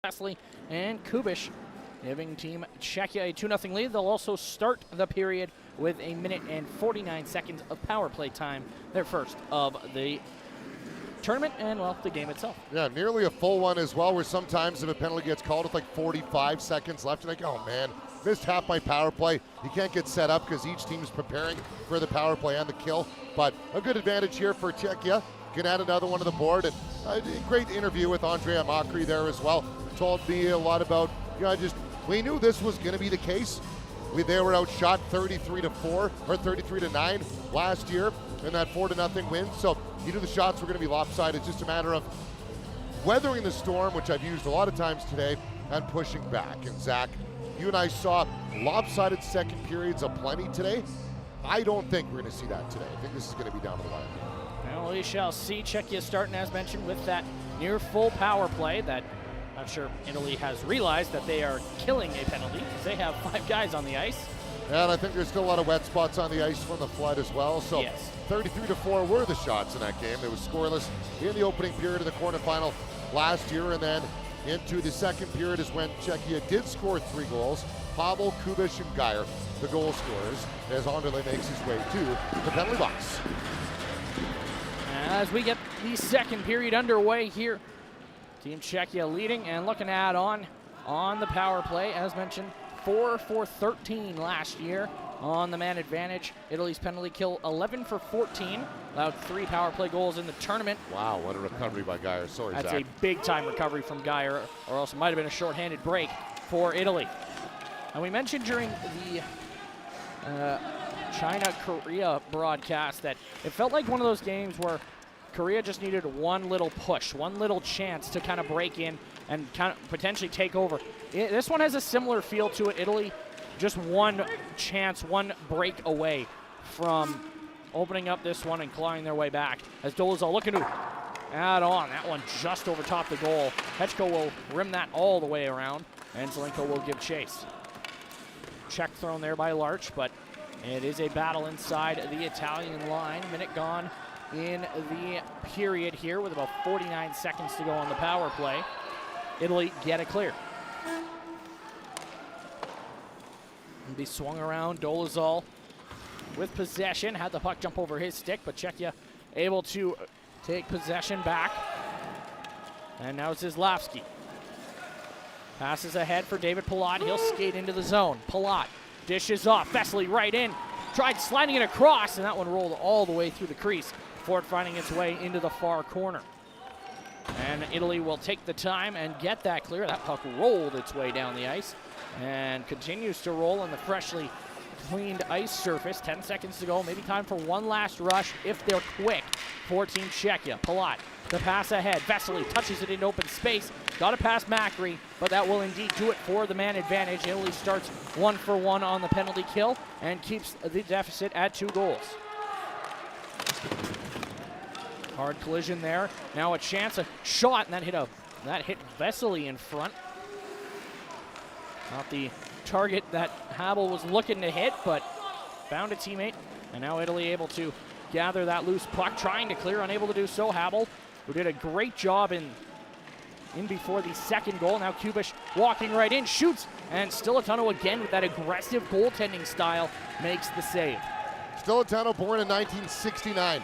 Vesely and Kubish, giving Team Czechia a 2-0 lead. They'll also start the period with 1 minute and 49 seconds of power play time, their first of the tournament and, well, the game itself. Yeah, nearly a full one as well, where sometimes if a penalty gets called with like 45 seconds left, you're like, oh man, missed half my power play. You can't get set up because each team is preparing for the power play and the kill. But a good advantage here for Czechia. Can add another one to the board. And a great interview with Andrea Makri there as well. Told me a lot about, we knew this was going to be the case. They were outshot 33-4 or 33-9 last year in that 4-0 win. So you knew the shots were going to be lopsided. It's just a matter of weathering the storm, which I've used a lot of times today, and pushing back. And Zach, you and I saw lopsided second periods aplenty today. I don't think we're going to see that today. I think this is going to be down to the wire. Well, we shall see. Czechia starting, as mentioned, with that near full power play that I'm sure Italy has realized that they are killing a penalty because they have 5 guys on the ice. And I think there's still a lot of wet spots on the ice from the flood as well. So yes. 33-4 were the shots in that game. It was scoreless in the opening period of the quarterfinal last year, and then into the second period is when Czechia did score 3 goals. Pavel, Kubish, and Geyer, the goal scorers, as Anderle makes his way to the penalty box. As we get the second period underway here, Team Czechia leading and looking to add on the power play. As mentioned, 4 for 13 last year on the man advantage. Italy's penalty kill 11 for 14, allowed 3 power play goals in the tournament. Wow, what a recovery by Geyer. Sorry, That's Zach. a big time recovery from Geyer, or else it might have been a shorthanded break for Italy. And we mentioned during the China-Korea broadcast that it felt like one of those games where Korea just needed one little push, one little chance to kind of break in and kind of potentially take over. This one has a similar feel to it. Italy, just one chance, one break away from opening up this one and clawing their way back. As Dolezal looking to add on. That one just over top the goal. Hechko will rim that all the way around, and Zelenko will give chase. Check thrown there by Larch, but it is a battle inside the Italian line. Minute gone in the period here with about 49 seconds to go on the power play. Italy get it clear. And be swung around. Dolezal with possession. Had the puck jump over his stick, but Czechia able to take possession back. And now it's Zizlavsky. Passes ahead for David Palat. He'll skate into the zone. Palat dishes off. Vesely right in. Tried sliding it across, and that one rolled all the way through the crease before it finding its way into the far corner. And Italy will take the time and get that clear. That puck rolled its way down the ice and continues to roll on the freshly cleaned ice surface. 10 seconds to go. Maybe time for one last rush if they're quick for Team Czechia. Palat, the pass ahead. Vesely touches it in open space. Got to pass Macri, but that will indeed do it for the man advantage. Italy starts 1 for 1 on the penalty kill and keeps the deficit at 2 goals. Hard collision there. Now a chance, a shot, and that hit Vesely in front. Not the target that Habel was looking to hit, but found a teammate. And now Italy able to gather that loose puck, trying to clear, unable to do so. Habel, who did a great job in before the second goal. Now Kubish walking right in, shoots, and Stilatano again with that aggressive goaltending style makes the save. Stilatano, born in 1969.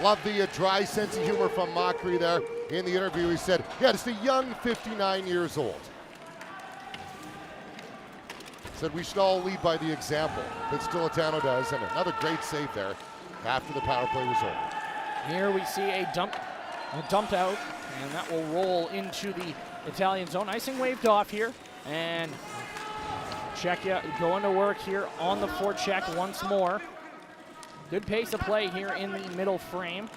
Love the dry sense of humor from Macri there. In the interview, he said, yeah, just a young 59 years old. Said we should all lead by the example that Stilatano does, and another great save there after the power play was over. Here we see a dumped out, and that will roll into the Italian zone. Icing waved off here, and Czechia going to work here on the forecheck once more. Good pace of play here in the middle frame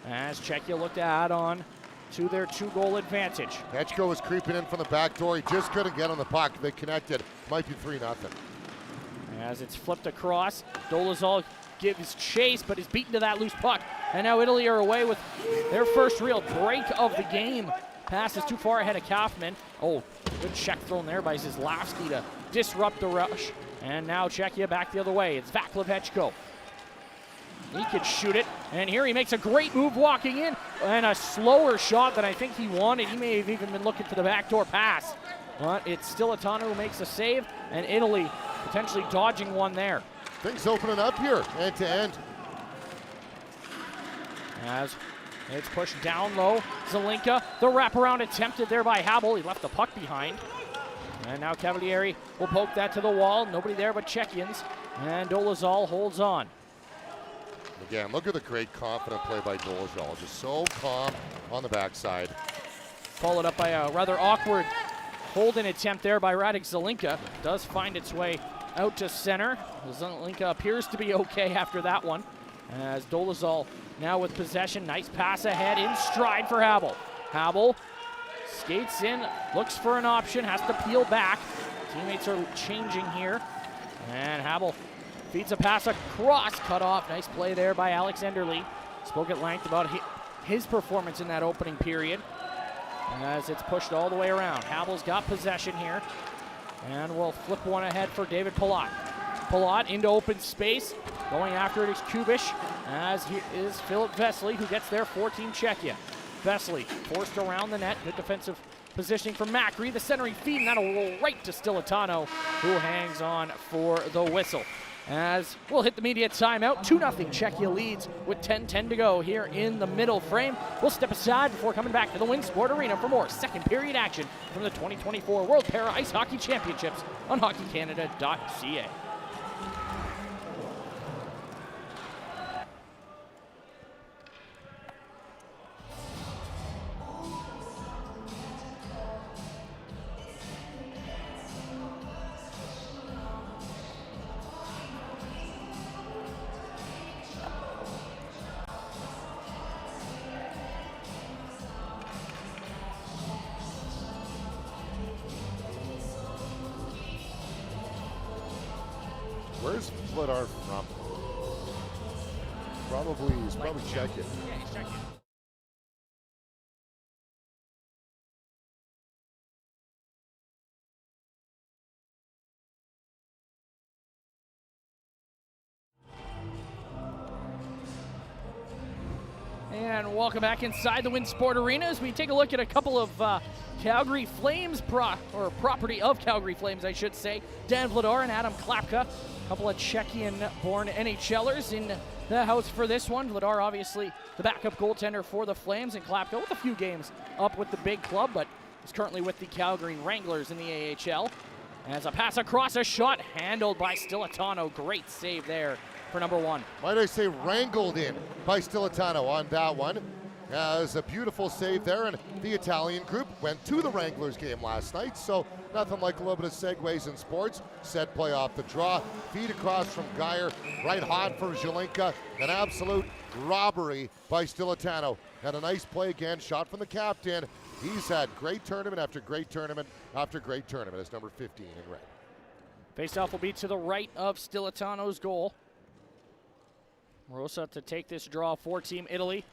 as Czechia look to add on to their 2-goal advantage. Hechko was creeping in from the back door. He just couldn't get on the puck. They connected. Might be 3-0. As it's flipped across, Dolezal gives chase, but is beaten to that loose puck. And now Italy are away with their first real break of the game. Pass is too far ahead of Kaufman. Oh, good check thrown there by Zizlavsky to disrupt the rush. And now Czechia back the other way. It's Vaclav Hechko. He could shoot it. And here he makes a great move walking in and a slower shot than I think he wanted. He may have even been looking to the backdoor pass. But it's Stilatano who makes a save, and Italy potentially dodging one there. Things opening up here, end to end. As it's pushed down low, Zelinka, the wraparound attempted there by Habel. He left the puck behind. And now Cavalieri will poke that to the wall. Nobody there but Czechians. And Dolezal holds on. Again, look at the great confident play by Dolezal. Just so calm on the backside. Followed up by a rather awkward hold-in attempt there by Radek Zelinka. Does find its way out to center. Zelinka appears to be okay after that one. As Dolezal now with possession. Nice pass ahead in stride for Habel. Habel skates in, looks for an option, has to peel back. Teammates are changing here. And Habel feeds a pass across, cut off. Nice play there by Alex Enderle. Spoke at length about his performance in that opening period. As it's pushed all the way around. Habel's got possession here. And we'll flip one ahead for David Palat. Palat into open space. Going after it is Kubish, as he is Philip Vesely, who gets there for Team Czechia. Vesely forced around the net. Good defensive positioning from Macri. The centering feed, and that'll roll right to Stilatano, who hangs on for the whistle. As we'll hit the media timeout. 2-0 Czechia leads with 10:10 to go here in the middle frame. We'll step aside before coming back to the Winsport Arena for more second period action from the 2024 World Para Ice Hockey Championships on hockeycanada.ca. Where's Vladar from? He's probably Czechia. Yeah, he's Czechia. And welcome back inside the Winsport Arena as we take a look at a couple of Calgary Flames property of Calgary Flames, I should say. Dan Vladar and Adam Klapka, a couple of Czechian-born NHLers in the house for this one. Vladar, obviously, the backup goaltender for the Flames, and Klapka with a few games up with the big club, but is currently with the Calgary Wranglers in the AHL. As a pass across, a shot handled by Stilatano. Great save there for number one. Might I say wrangled in by Stilatano on that one. As a beautiful save there, and the Italian group went to the Wranglers game last night, so nothing like a little bit of segues in sports. Set play off the draw, feed across from Geyer, right hot for Zelinka, an absolute robbery by Stilatano. And a nice play again, shot from the captain. He's had great tournament after great tournament after great tournament. It's number 15 in red. Face-off will be to the right of Stilatano's goal. Rosa to take this draw for Team Italy.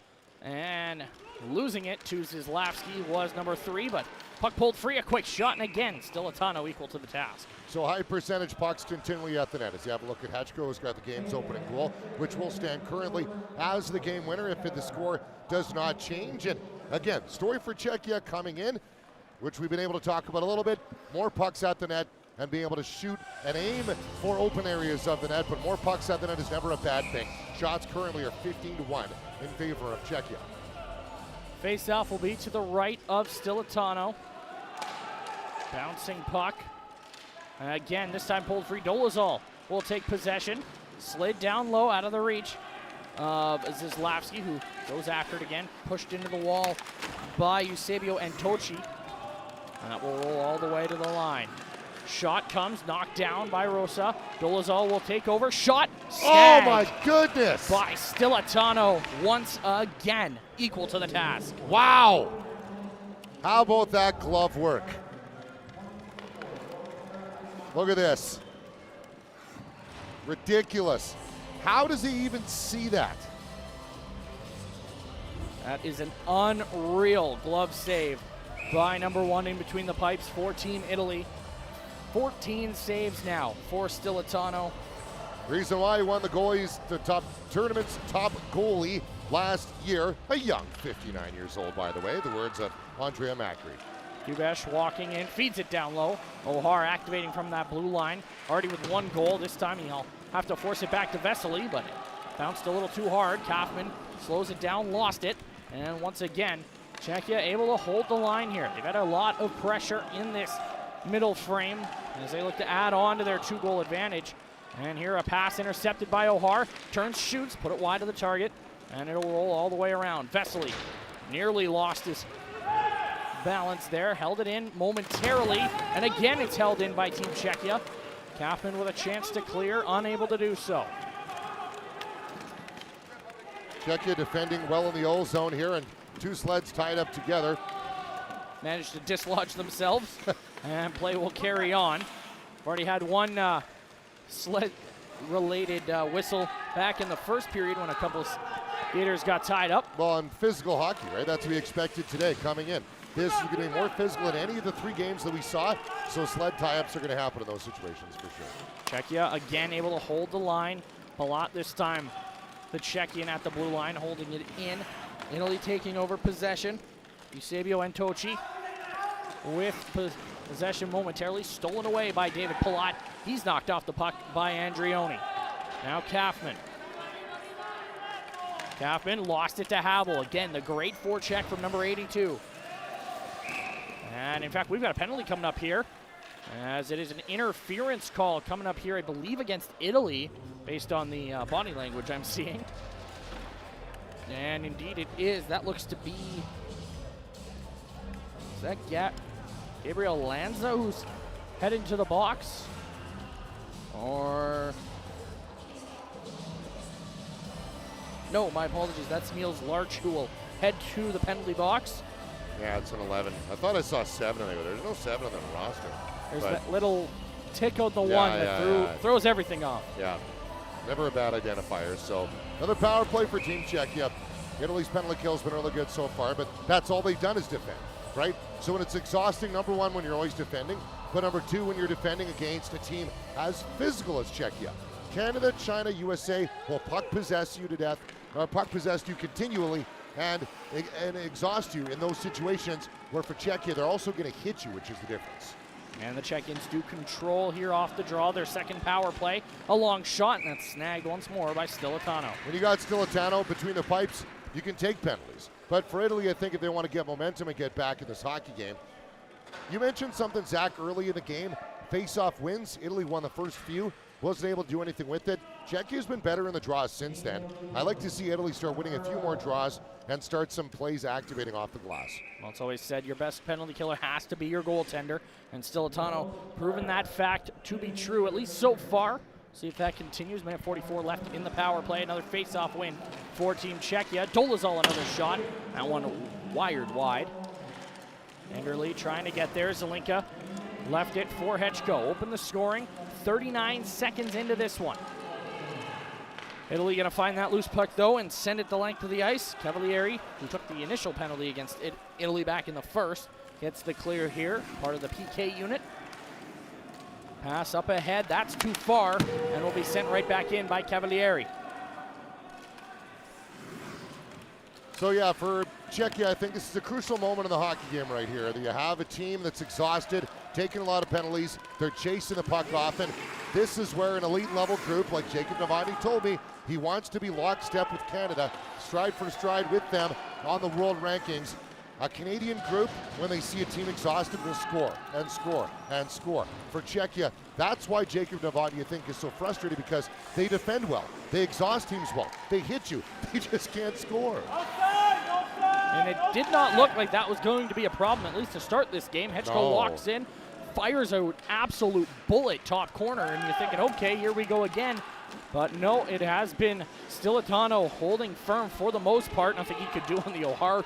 And losing it to Zizlavsky was number 3, but puck pulled free, a quick shot, and again, Stilatano equal to the task. So high percentage pucks continually at the net. As you have a look at Hatchko, who's got the game's opening goal, which will stand currently as the game winner if the score does not change. And again, story for Czechia coming in, which we've been able to talk about a little bit. More pucks at the net and being able to shoot and aim for open areas of the net, but more pucks at the net is never a bad thing. Shots currently are 15-1 in favor of Czechia. Face-off will be to the right of Stilatano. Bouncing puck. Again, this time pulled free. Dolezal will take possession. Slid down low out of the reach of Zizlavsky, who goes after it again. Pushed into the wall by Eusebio Antoci. That will roll all the way to the line. Shot comes, knocked down by Rosa. Dolezal will take over. Shot, snagged. Oh my goodness! By Stilatano once again, equal to the task. Wow! How about that glove work? Look at this. Ridiculous. How does he even see that? That is an unreal glove save by number 1 in between the pipes for Team Italy. 14 saves now for Stilatano. Reason why he won the tournament's top goalie last year. A young 59 years old, by the way. The words of Andrea Macri. Dubesh walking in, feeds it down low. O'Hare activating from that blue line. Already with 1 goal. This time he'll have to force it back to Vesely, but it bounced a little too hard. Kaufman slows it down, lost it. And once again, Czechia able to hold the line here. They've had a lot of pressure in this middle frame as they look to add on to their 2-goal advantage. And here a pass intercepted by O'Hare. Turns, shoots, put it wide of the target, and it'll roll all the way around. Vesely nearly lost his balance there, held it in momentarily, and again it's held in by Team Czechia. Kaufman with a chance to clear, unable to do so. Czechia defending well in the old zone here, and 2 sleds tied up together. Managed to dislodge themselves, and play will carry on. We've already had 1 sled-related whistle back in the first period when a couple of skaters got tied up. Well, in physical hockey, right? That's what we expected today coming in. This is going to be more physical than any of the 3 games that we saw, so sled tie-ups are going to happen in those situations for sure. Czechia again able to hold the line. Palat this time, the Czechian at the blue line, holding it in. Italy taking over possession. Eusebio Antoci with possession momentarily, stolen away by David Palat. He's knocked off the puck by Andrioni. Now Kaufman. Kaufman lost it to Havel. Again, the great forecheck from number 82. And in fact, we've got a penalty coming up here, as it is an interference call coming up here, I believe, against Italy, based on the body language I'm seeing. And indeed it is. That looks to be, is that Gabriel Lanza who's heading to the box? Or, no, my apologies, that's Niels Larch who will head to the penalty box. Yeah, it's an 11. I thought I saw 7 on there. There's no 7 on the roster. There's that little tick on the one that throws everything off. Yeah, never a bad identifier. So another power play for Team Czechia. Italy's penalty kill has been really good so far, but that's all they've done is defend, right? So when it's exhausting, number 1, when you're always defending, but number 2, when you're defending against a team as physical as Czechia. Canada, China, USA will puck possess you to death, or puck possess you continually, and exhaust you in those situations where for Czechia, they're also going to hit you, which is the difference. And the Czechians do control here off the draw, their second power play. A long shot, and that's snagged once more by Stilitano. When you got Stilitano between the pipes, you can take penalties. But for Italy, I think if they want to get momentum and get back in this hockey game, you mentioned something, Zach, early in the game. Face-off wins. Italy won the first few. Wasn't able to do anything with it. Czechia's been better in the draws since then. I like to see Italy start winning a few more draws and start some plays activating off the glass. Well, it's always said your best penalty killer has to be your goaltender, and Stilitano proven that fact to be true, at least so far. See if that continues. Minute 44 left in the power play. Another face-off win for Team Czechia. Dolezal another shot. That one wired wide. Enderle trying to get there. Zelinka left it for Hechko. Open the scoring. 39 seconds into this one. Italy going to find that loose puck, though, and send it the length of the ice. Cavalieri, who took the initial penalty against Italy back in the first, gets the clear here, part of the PK unit. Pass up ahead, that's too far, and will be sent right back in by Cavalieri. So yeah, for Czechia, I think this is a crucial moment in the hockey game right here. You have a team that's exhausted, taking a lot of penalties, they're chasing the puck often. This is where an elite level group like Jacob Novotny told me he wants to be lockstep with Canada, stride for stride with them on the world rankings. A Canadian group, when they see a team exhausted, will score and score and score. For Czechia, that's why Jacob Novotny, you think, is so frustrated, because they defend well, they exhaust teams well, they hit you, they just can't score. And it did not look like that was going to be a problem, at least to start this game. Hechko walks in, fires an absolute bullet top corner, and you're thinking, okay, here we go again. But no, it has been Stilitano holding firm for the most part. Nothing he could do on the O'Hare,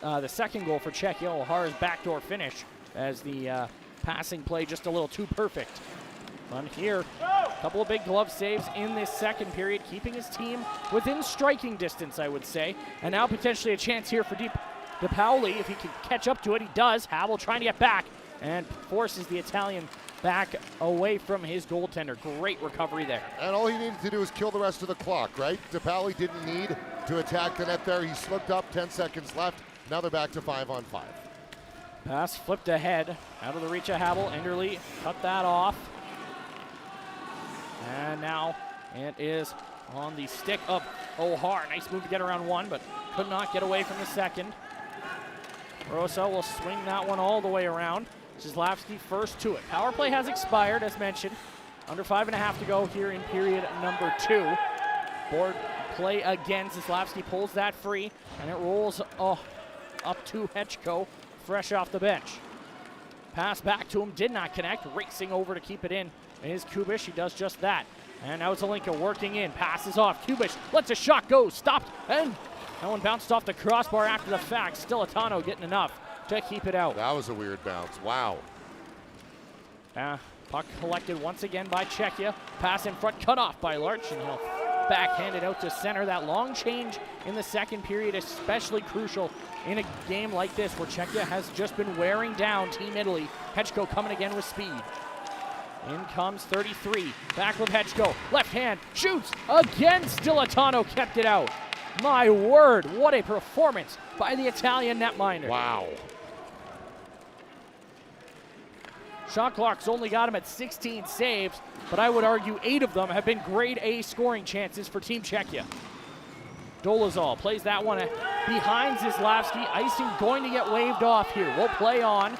the second goal for Czechia. O'Hare's backdoor finish, as the passing play just a little too perfect. But here, a couple of big glove saves in this second period, keeping his team within striking distance, I would say. And now potentially a chance here for DePaoli. If he can catch up to it, he does. Havel trying to get back and forces the Italian back away from his goaltender. Great recovery there. And all he needed to do was kill the rest of the clock, right? DePaoli didn't need to attack the net there. He slipped up, 10 seconds left. Now they're back to 5-on-5. Pass flipped ahead, out of the reach of Habel. Enderle cut that off. And now it is on the stick of O'Hare. Nice move to get around one, but could not get away from the second. Rosa will swing that one all the way around. Zislavsky first to it. Power play has expired, as mentioned. Under 5.5 to go here in period number 2. Board play again. Zislavsky pulls that free, and it rolls up to Hechko, fresh off the bench. Pass back to him, did not connect. Racing over to keep it in is Kubish. He does just that. And now Zelinka working in. Passes off. Kubish lets a shot go. Stopped. And that one bounced off the crossbar after the fact. Still Atano getting enough to keep it out. That was a weird bounce. Wow. Puck collected once again by Czechia. Pass in front, cut off by Larch, and he'll backhand it out to center. That long change in the second period, especially crucial in a game like this where Czechia has just been wearing down Team Italy. Hechko coming again with speed. In comes 33. Back with Hechko. Left hand. Shoots. Again, Stilatano kept it out. My word, what a performance by the Italian netminder. Wow. Shot clock's only got him at 16 saves, but I would argue 8 of them have been grade A scoring chances for Team Czechia. Dolezal plays that one behind Zislavsky. Icing going to get waved off here. We'll play on.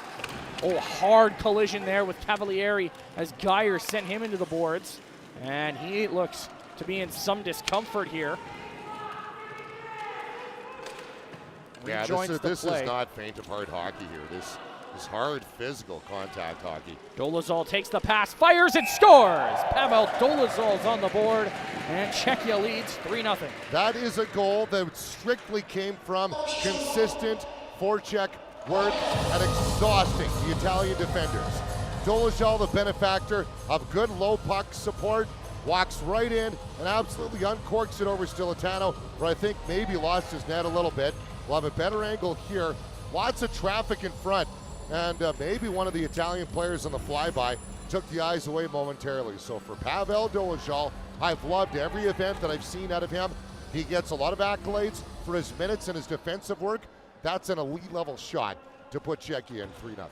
Oh, hard collision there with Cavalieri as Geyer sent him into the boards. And he looks to be in some discomfort here. Yeah, this is not faint of heart hockey here. This is hard physical contact hockey. Dolezal takes the pass, fires and scores! Pavel Dolezal's on the board, and Czechia leads 3-0. That is a goal that strictly came from consistent forecheck work and exhausting the Italian defenders. Dolezal, the benefactor of good low puck support, walks right in and absolutely uncorks it over Stilatano, where I think maybe lost his net a little bit. We'll have a better angle here. Lots of traffic in front, and maybe one of the Italian players on the flyby took the eyes away momentarily. So for Pavel Dolezal, I've loved every event that I've seen out of him. He gets a lot of accolades for his minutes and his defensive work. That's an elite level shot to put Czechia in 3-0.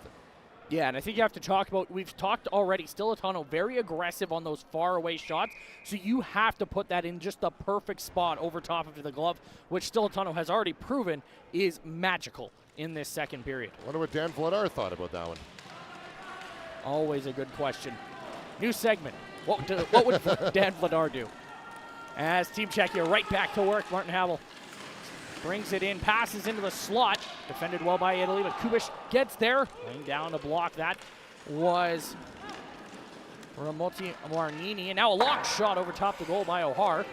Yeah, and I think you have to talk about, we've talked already, Stilatano very aggressive on those far away shots, so you have to put that in just the perfect spot over top of the glove, which Stilatano has already proven is magical in this second period. I wonder what Dan Vladar thought about that one. Always a good question. New segment. What would Dan Vladar do? As Team Czechia right back to work, Martin Habel brings it in, passes into the slot. Defended well by Italy, but Kubish gets there. Laying down to block. That was Ramoti Marnini. And now a long shot over top the goal by O'Hare.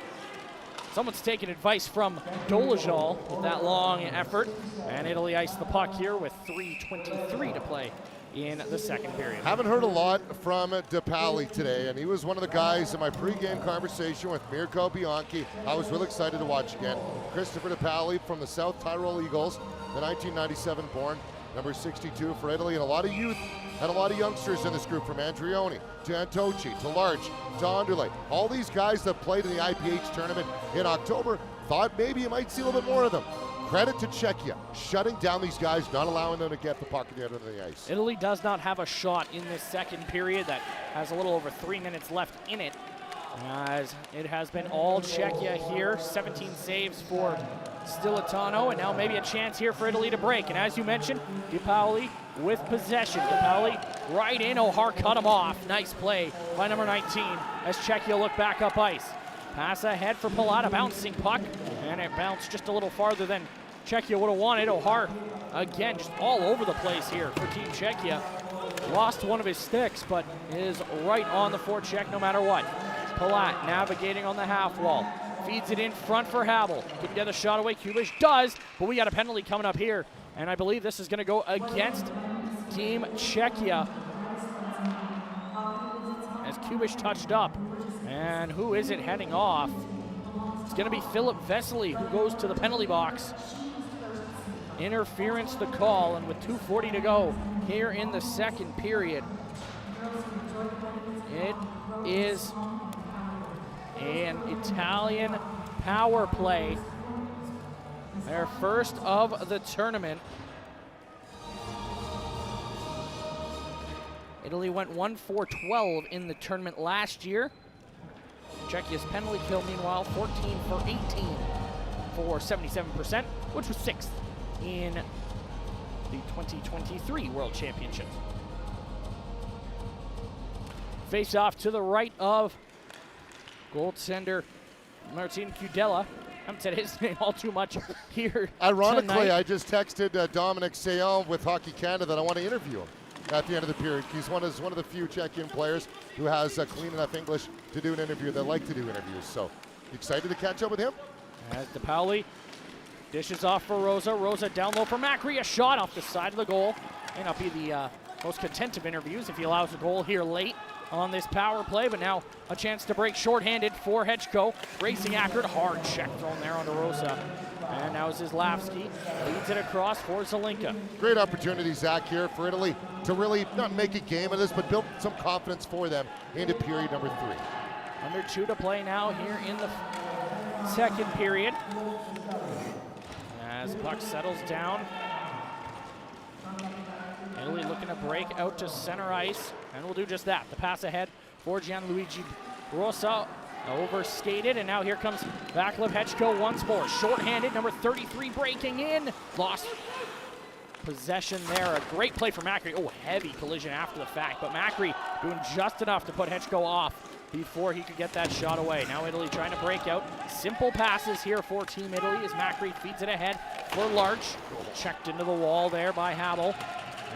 Someone's taking advice from Dolezal with that long effort. And Italy iced the puck here with 3:23 to play in the second period. Haven't heard a lot from DePaoli today, and he was one of the guys in my pregame conversation with Mirko Bianchi. I was really excited to watch again. Christopher DePaoli from the South Tyrol Eagles, the 1997 born, number 62 for Italy, and a lot of youth and a lot of youngsters in this group, from Andrioni to Antoci to Larch to Anderle. All these guys that played in the IPH tournament in October, thought maybe you might see a little bit more of them. Credit to Czechia, shutting down these guys, not allowing them to get the puck at the end of the ice. Italy does not have a shot in this second period that has a little over 3 minutes left in it, as it has been all Czechia here. 17 saves for Stilatano, and now maybe a chance here for Italy to break. And as you mentioned, DePaoli with possession. DePaoli right in, O'Hare cut him off. Nice play by number 19 as Czechia look back up ice. Pass ahead for Palata, bouncing puck, and it bounced just a little farther than Czechia would have wanted. O'Hare, again, just all over the place here for Team Czechia. Lost one of his sticks, but is right on the forecheck no matter what. Palat navigating on the half wall. Feeds it in front for Habel. Couldn't get a shot away. Kubish does, but we got a penalty coming up here, and I believe this is going to go against Team Czechia as Kubish touched up. And who is it heading off? It's going to be Philip Vesely who goes to the penalty box. Interference the call, and with 2:40 to go here in the second period, It is an Italian power play. Their first of the tournament. Italy went 1-for-12 in the tournament last year. Czechia's penalty kill, meanwhile, 14 for 18 for 77%, which was 6th in the 2023 World Championships. Face off to the right of goaltender Martin Kudela. I haven't said his name all too much here. Ironically, tonight. I just texted Dominic Sayon with Hockey Canada that I want to interview him at the end of the period. He's one of the few Czechian players who has clean enough English to do an interview. They like to do interviews, so excited to catch up with him. As DePauli dishes off for Rosa. Rosa down low for Macri. A shot off the side of the goal. May not be the most content of interviews if he allows a goal here late on this power play, but now a chance to break shorthanded for Hechko. Racing after it. Hard check thrown there onto Rosa. And now Zislavsky leads it across for Zelinka. Great opportunity, Zach, here for Italy to really not make a game of this, but build some confidence for them into period number 3. Under 2 to play now here in the second period. As puck settles down. Italy looking to break out to center ice, and will do just that. The pass ahead for Gianluigi Rosa. Overskated, and now here comes Vaclav Hechko once more. Short-handed, number 33 breaking in. Lost possession there. A great play for Macri. Oh, heavy collision after the fact, but Macri doing just enough to put Hechko off before he could get that shot away. Now Italy trying to break out. Simple passes here for Team Italy as Macri feeds it ahead for Larch. Checked into the wall there by Habel.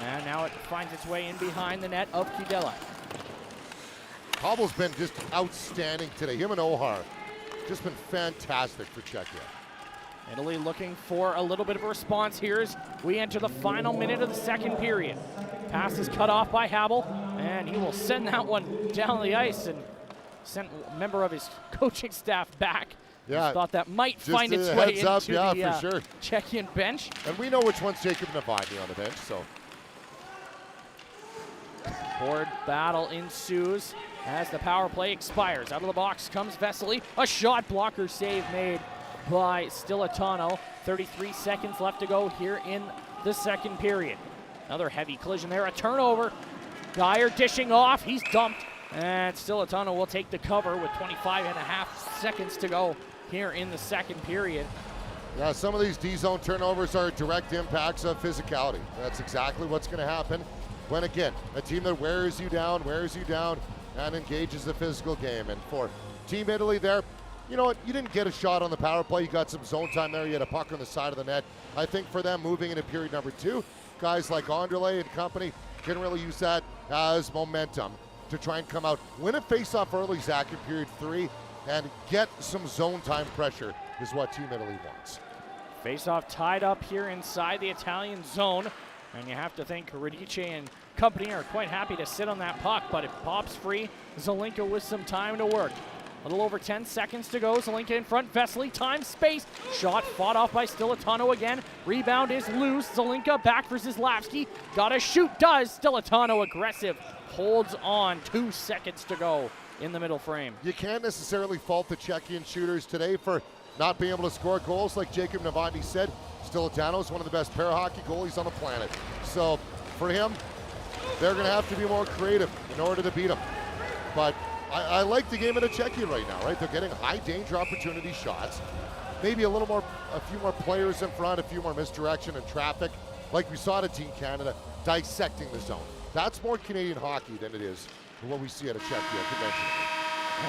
And now it finds its way in behind the net of Kudela. Habel's been just outstanding today. Him and Ohar, just been fantastic for Czechia. Italy looking for a little bit of a response here as we enter the final minute of the second period. Pass is cut off by Habel, and he will send that one down the ice and send a member of his coaching staff back. Yeah, just thought that might just find its a way heads into up, the yeah, for sure. Czechian bench. And we know which one's Jacob Novotny on the bench, so. Board battle ensues as the power play expires. Out of the box comes Vesely. A shot blocker save made by Stilitano. 33 seconds left to go here in the second period. Another heavy collision there, a turnover. Dyer dishing off, he's dumped. And Stilitano will take the cover with 25.5 seconds to go here in the second period. Yeah, some of these D-zone turnovers are direct impacts of physicality. That's exactly what's going to happen when, again, a team that wears you down, and engages the physical game. And for Team Italy there, you know what, you didn't get a shot on the power play. You got some zone time there. You had a puck on the side of the net. I think for them moving into period number 2, guys like Anderle and company can really use that as momentum to try and come out, win a face-off early, Zach, in period 3, and get some zone time pressure is what Team Italy wants. Face-off tied up here inside the Italian zone. And you have to think Radice and company are quite happy to sit on that puck, but it pops free. Zelinka with some time to work. A little over 10 seconds to go. Zelinka in front. Vesely, time, space. Shot fought off by Stilitano again. Rebound is loose. Zelinka back for Zislavsky. Gotta shoot, does. Stilitano aggressive. Holds on. 2 seconds to go in the middle frame. You can't necessarily fault the Czechian shooters today for not being able to score goals. Like Jacob Novotny said, Stilitano is one of the best para-hockey goalies on the planet. So for him, they're going to have to be more creative in order to beat him. But I like the game of the Czechia right now, right? They're getting high danger opportunity shots. Maybe a few more players in front, a few more misdirection and traffic, like we saw to Team Canada, dissecting the zone. That's more Canadian hockey than it is what we see at a Czechia convention.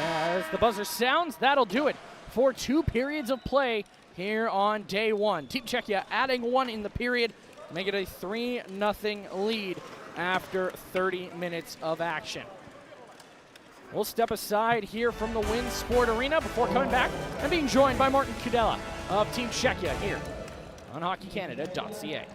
As the buzzer sounds, that'll do it for 2 periods of play here on day 1. Team Czechia adding 1 in the period, make it a 3-0 lead after 30 minutes of action. We'll step aside here from the Wynn Sport Arena before coming back and being joined by Martin Kudela of Team Czechia here on hockeycanada.ca.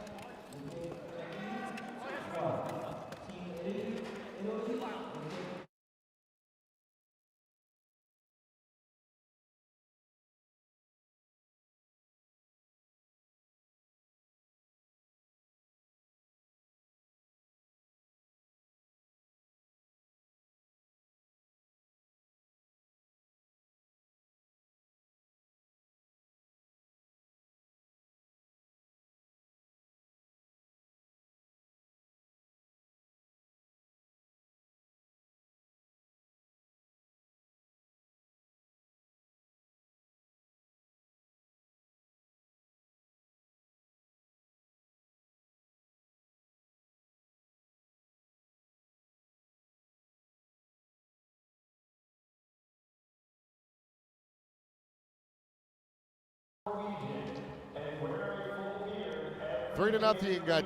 3-0.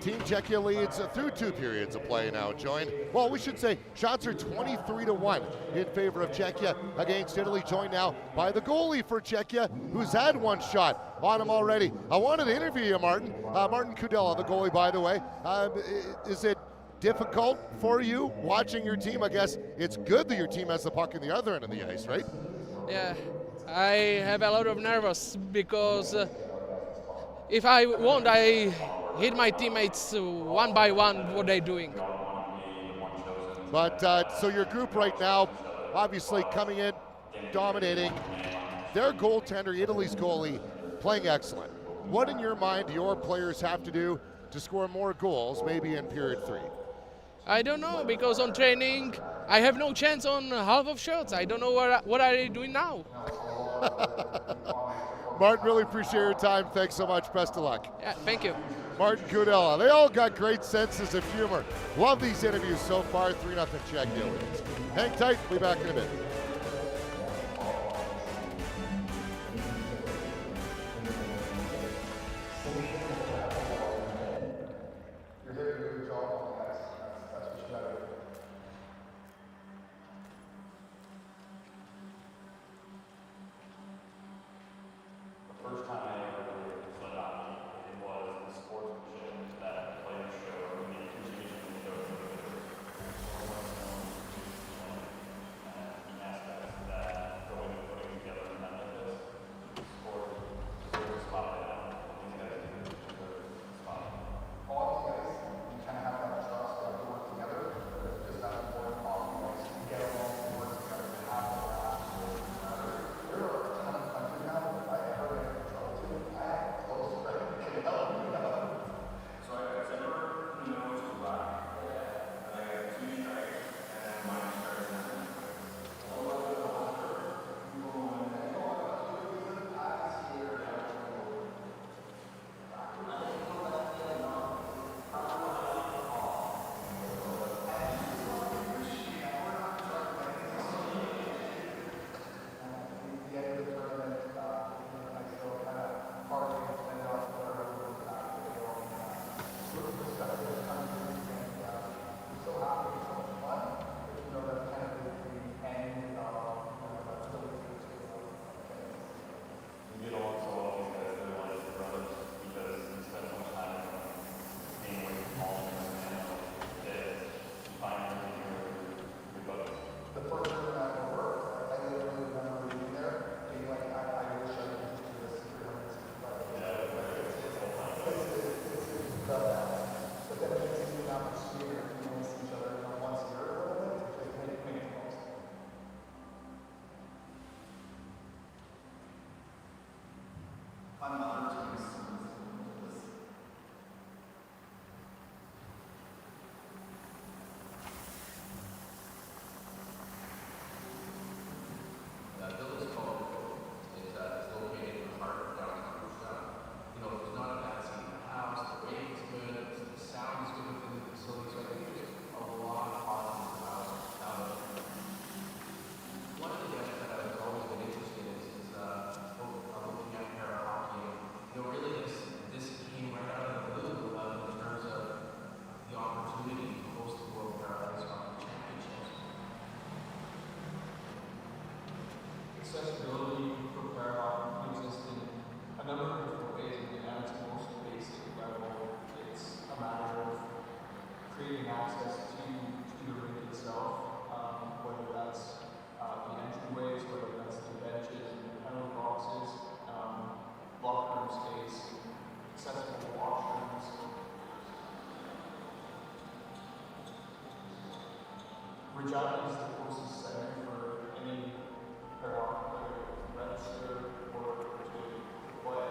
Team Czechia leads through 2 periods of play now. Joined, well, we should say shots are 23-1 in favor of Czechia against Italy. Joined now by the goalie for Czechia, who's had 1 shot on him already. I wanted to interview you, Martin. Martin Kudela, the goalie, by the way. Is it difficult for you watching your team? I guess it's good that your team has the puck in the other end of the ice, right? Yeah, I have a lot of nervous because if I won't, I hit my teammates one by one what they're doing. But so your group right now, obviously coming in, dominating. Their goaltender, Italy's goalie, playing excellent. What in your mind do your players have to do to score more goals, maybe in period 3? I don't know, because on training I have no chance on half of shots. I don't know what are they doing now. Martin, really appreciate your time. Thanks so much. Best of luck. Yeah, thank you. Martin Kudela. They all got great senses of humor. Love these interviews so far. 3-0 Czechia wins. Hang tight. We'll be back in a bit. Accessibility for Paralympics exists in a number of different ways, and at its most basic level, it's a matter of creating access to the rink itself, whether that's the entryways, whether that's the benches and the penalty boxes, locker room space, accessible washrooms. Regina is the closest center for any Paralympic player to register or to play.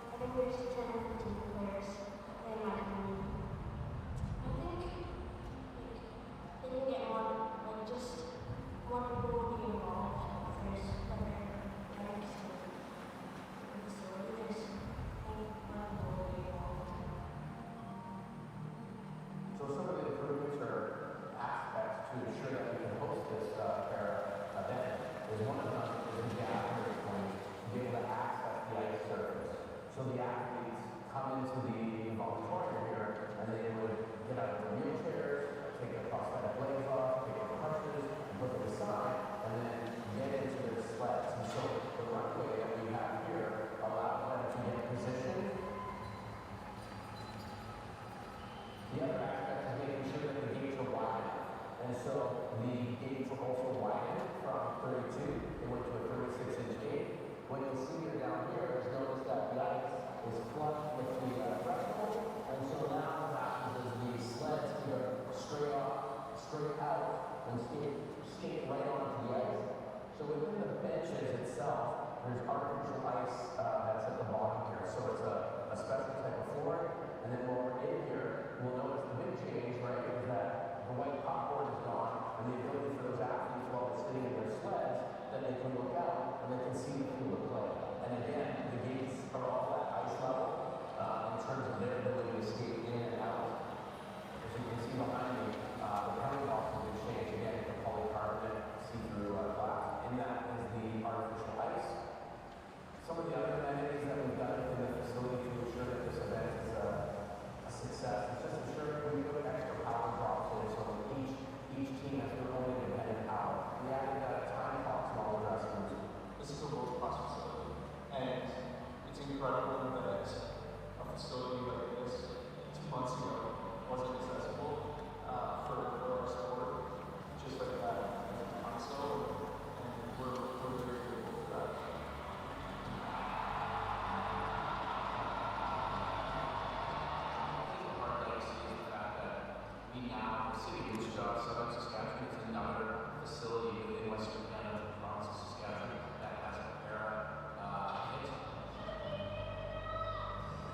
I think there's 10 or 15 players in my community. I think they can get one, like just one people will be involved. If there's other players in the facility, there's one people will be involved. So some of the improvements are So the gates were also widened from 32. They went to a 36-inch gate. What you'll see here down here is notice that the ice is flush with the threshold. And so now what happens is the sleds either straight off, straight out, and skate right onto the ice. So within the benches itself, there's artificial ice that's at the bottom here. So it's a special type of flooring. And then when we're in here, we'll notice the big change, right, is that the white popcorn is gone, and the ability for those athletes while they're sitting in their sleds, that they can look out and they can see the field of play. And again, the gates are all at ice level in terms of their ability to skate in and out. As you can see behind me, the penalty box has been changed again to polycarbonate see-through glass. And that is the artificial ice. Some of the other amenities that we've done in the facility to ensure that this event is a success is just ensuring we put extra power drops in, so each team has their own independent power. We added time clocks in all the dressing rooms. This is a world-class facility, and it's incredible that a facility like this 2 months ago wasn't accessible for our sport, just like that. So, and we're very grateful for that. Now, the city of Wichita, Southern Saskatchewan, is another facility within Western Canada, the province of Saskatchewan, that has a para hit.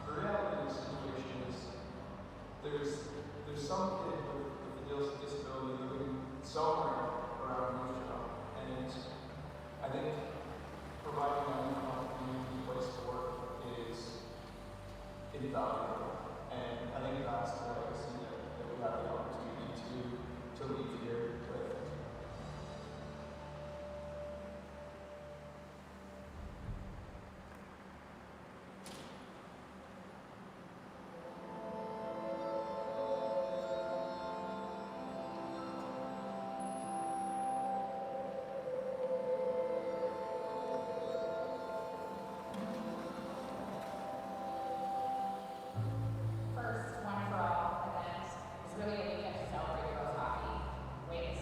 The reality of the situation is there's some kid with a disability living somewhere around Wichita, and I think providing them an opportunity to play sport is invaluable, and I think that's the legacy that we have the opportunity to leave here with. First One for All event is really a weekend to celebrate girls hockey. Way to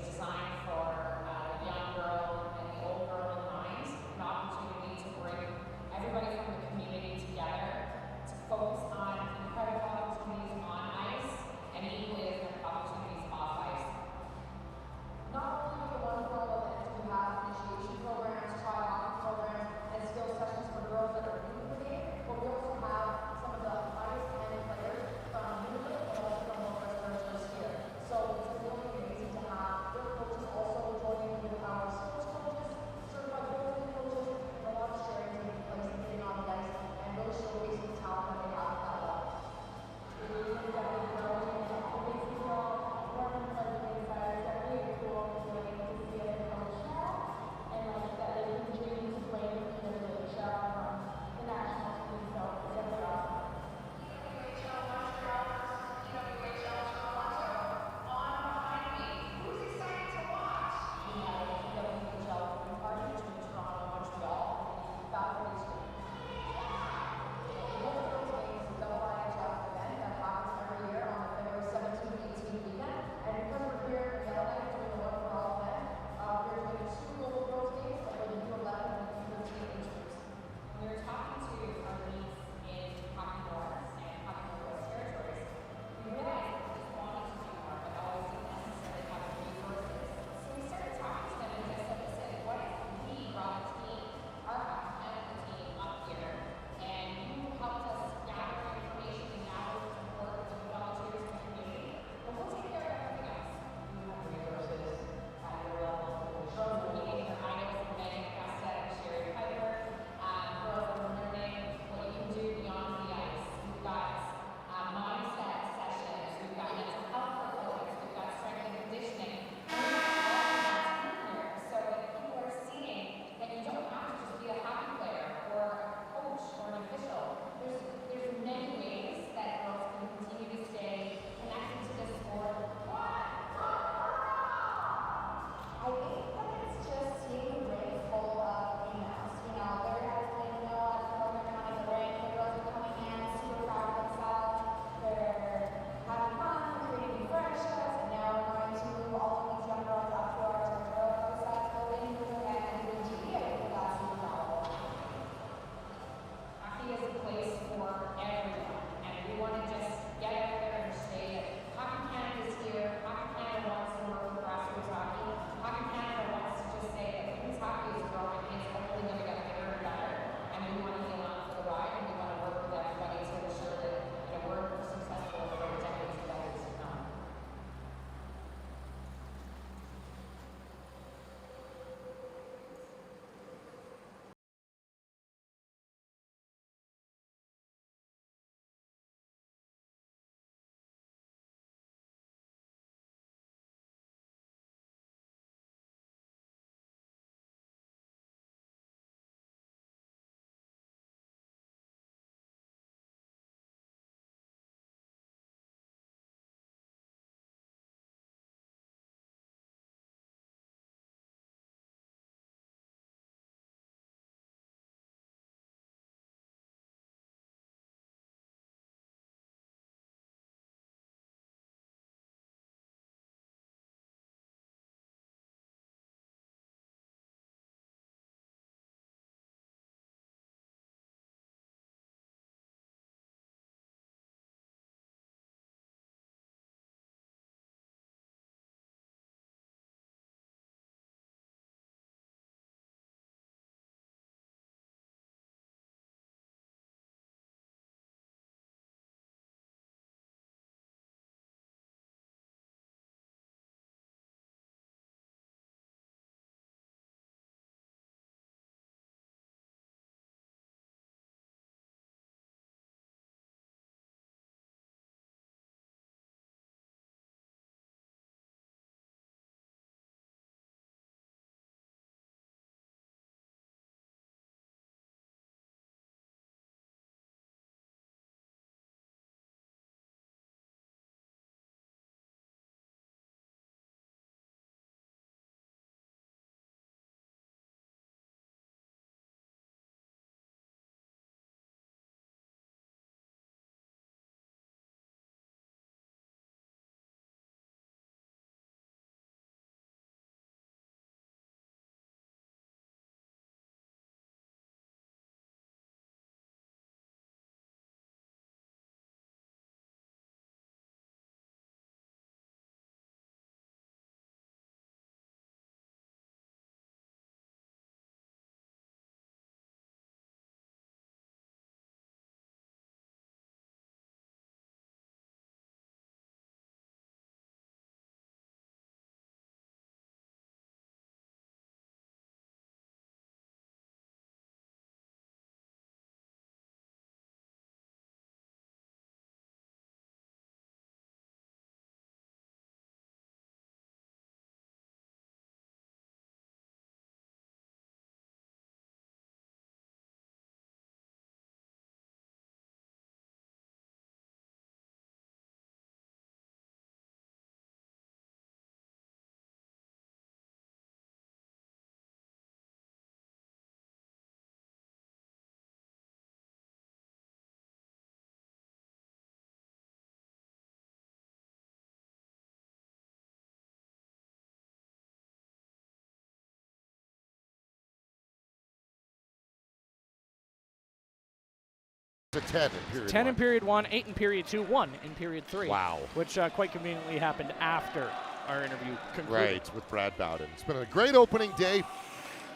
It's a 10 in period 10 one. in period 1, 8 in period 2, 1 in period 3. Wow. Which quite conveniently happened after our interview concluded. Right, with Brad Bowden. It's been a great opening day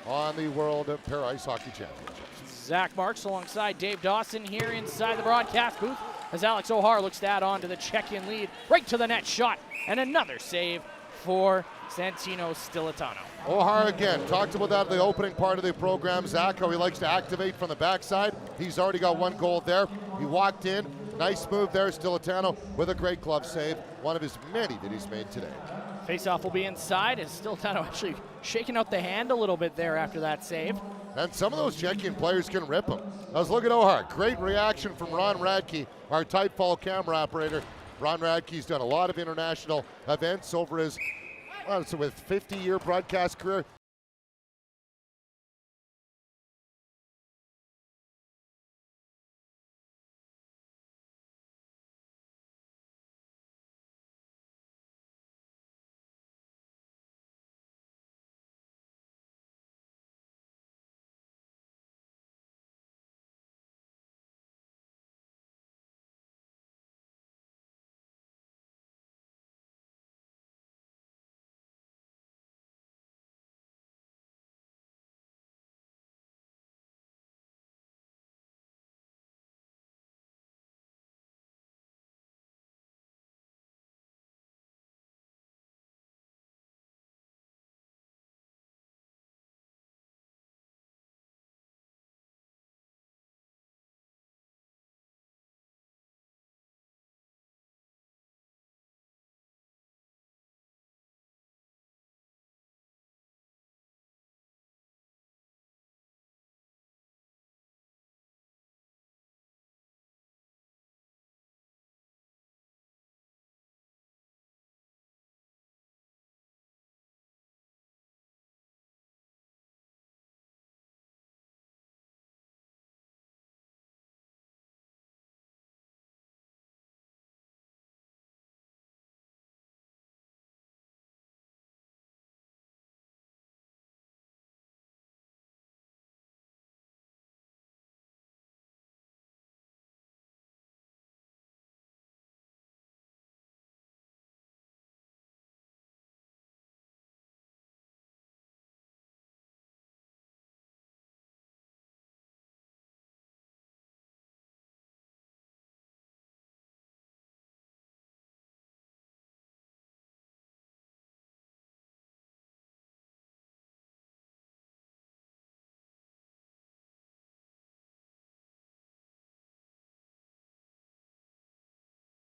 on the World Para Ice Hockey Championships. Zach Marks alongside Dave Dawson here inside the broadcast booth as Alex Ohar looks to add on to the Czechian lead. Right to the net shot, and another save for Santino Stilitano. Ohar again, talked about that in the opening part of the program. Zach, how he likes to activate from the backside. He's already got one goal there. He walked in, nice move there, Stilitano with a great glove save. One of his many that he's made today. Faceoff will be inside as Stilitano actually shaking out the hand a little bit there after that save. And some of those Czechian players can rip him. Let's look at Ohar. Great reaction from Ron Radke, our tight fall camera operator. Ron Radke's done a lot of international events over his, well, so with 50-year broadcast career.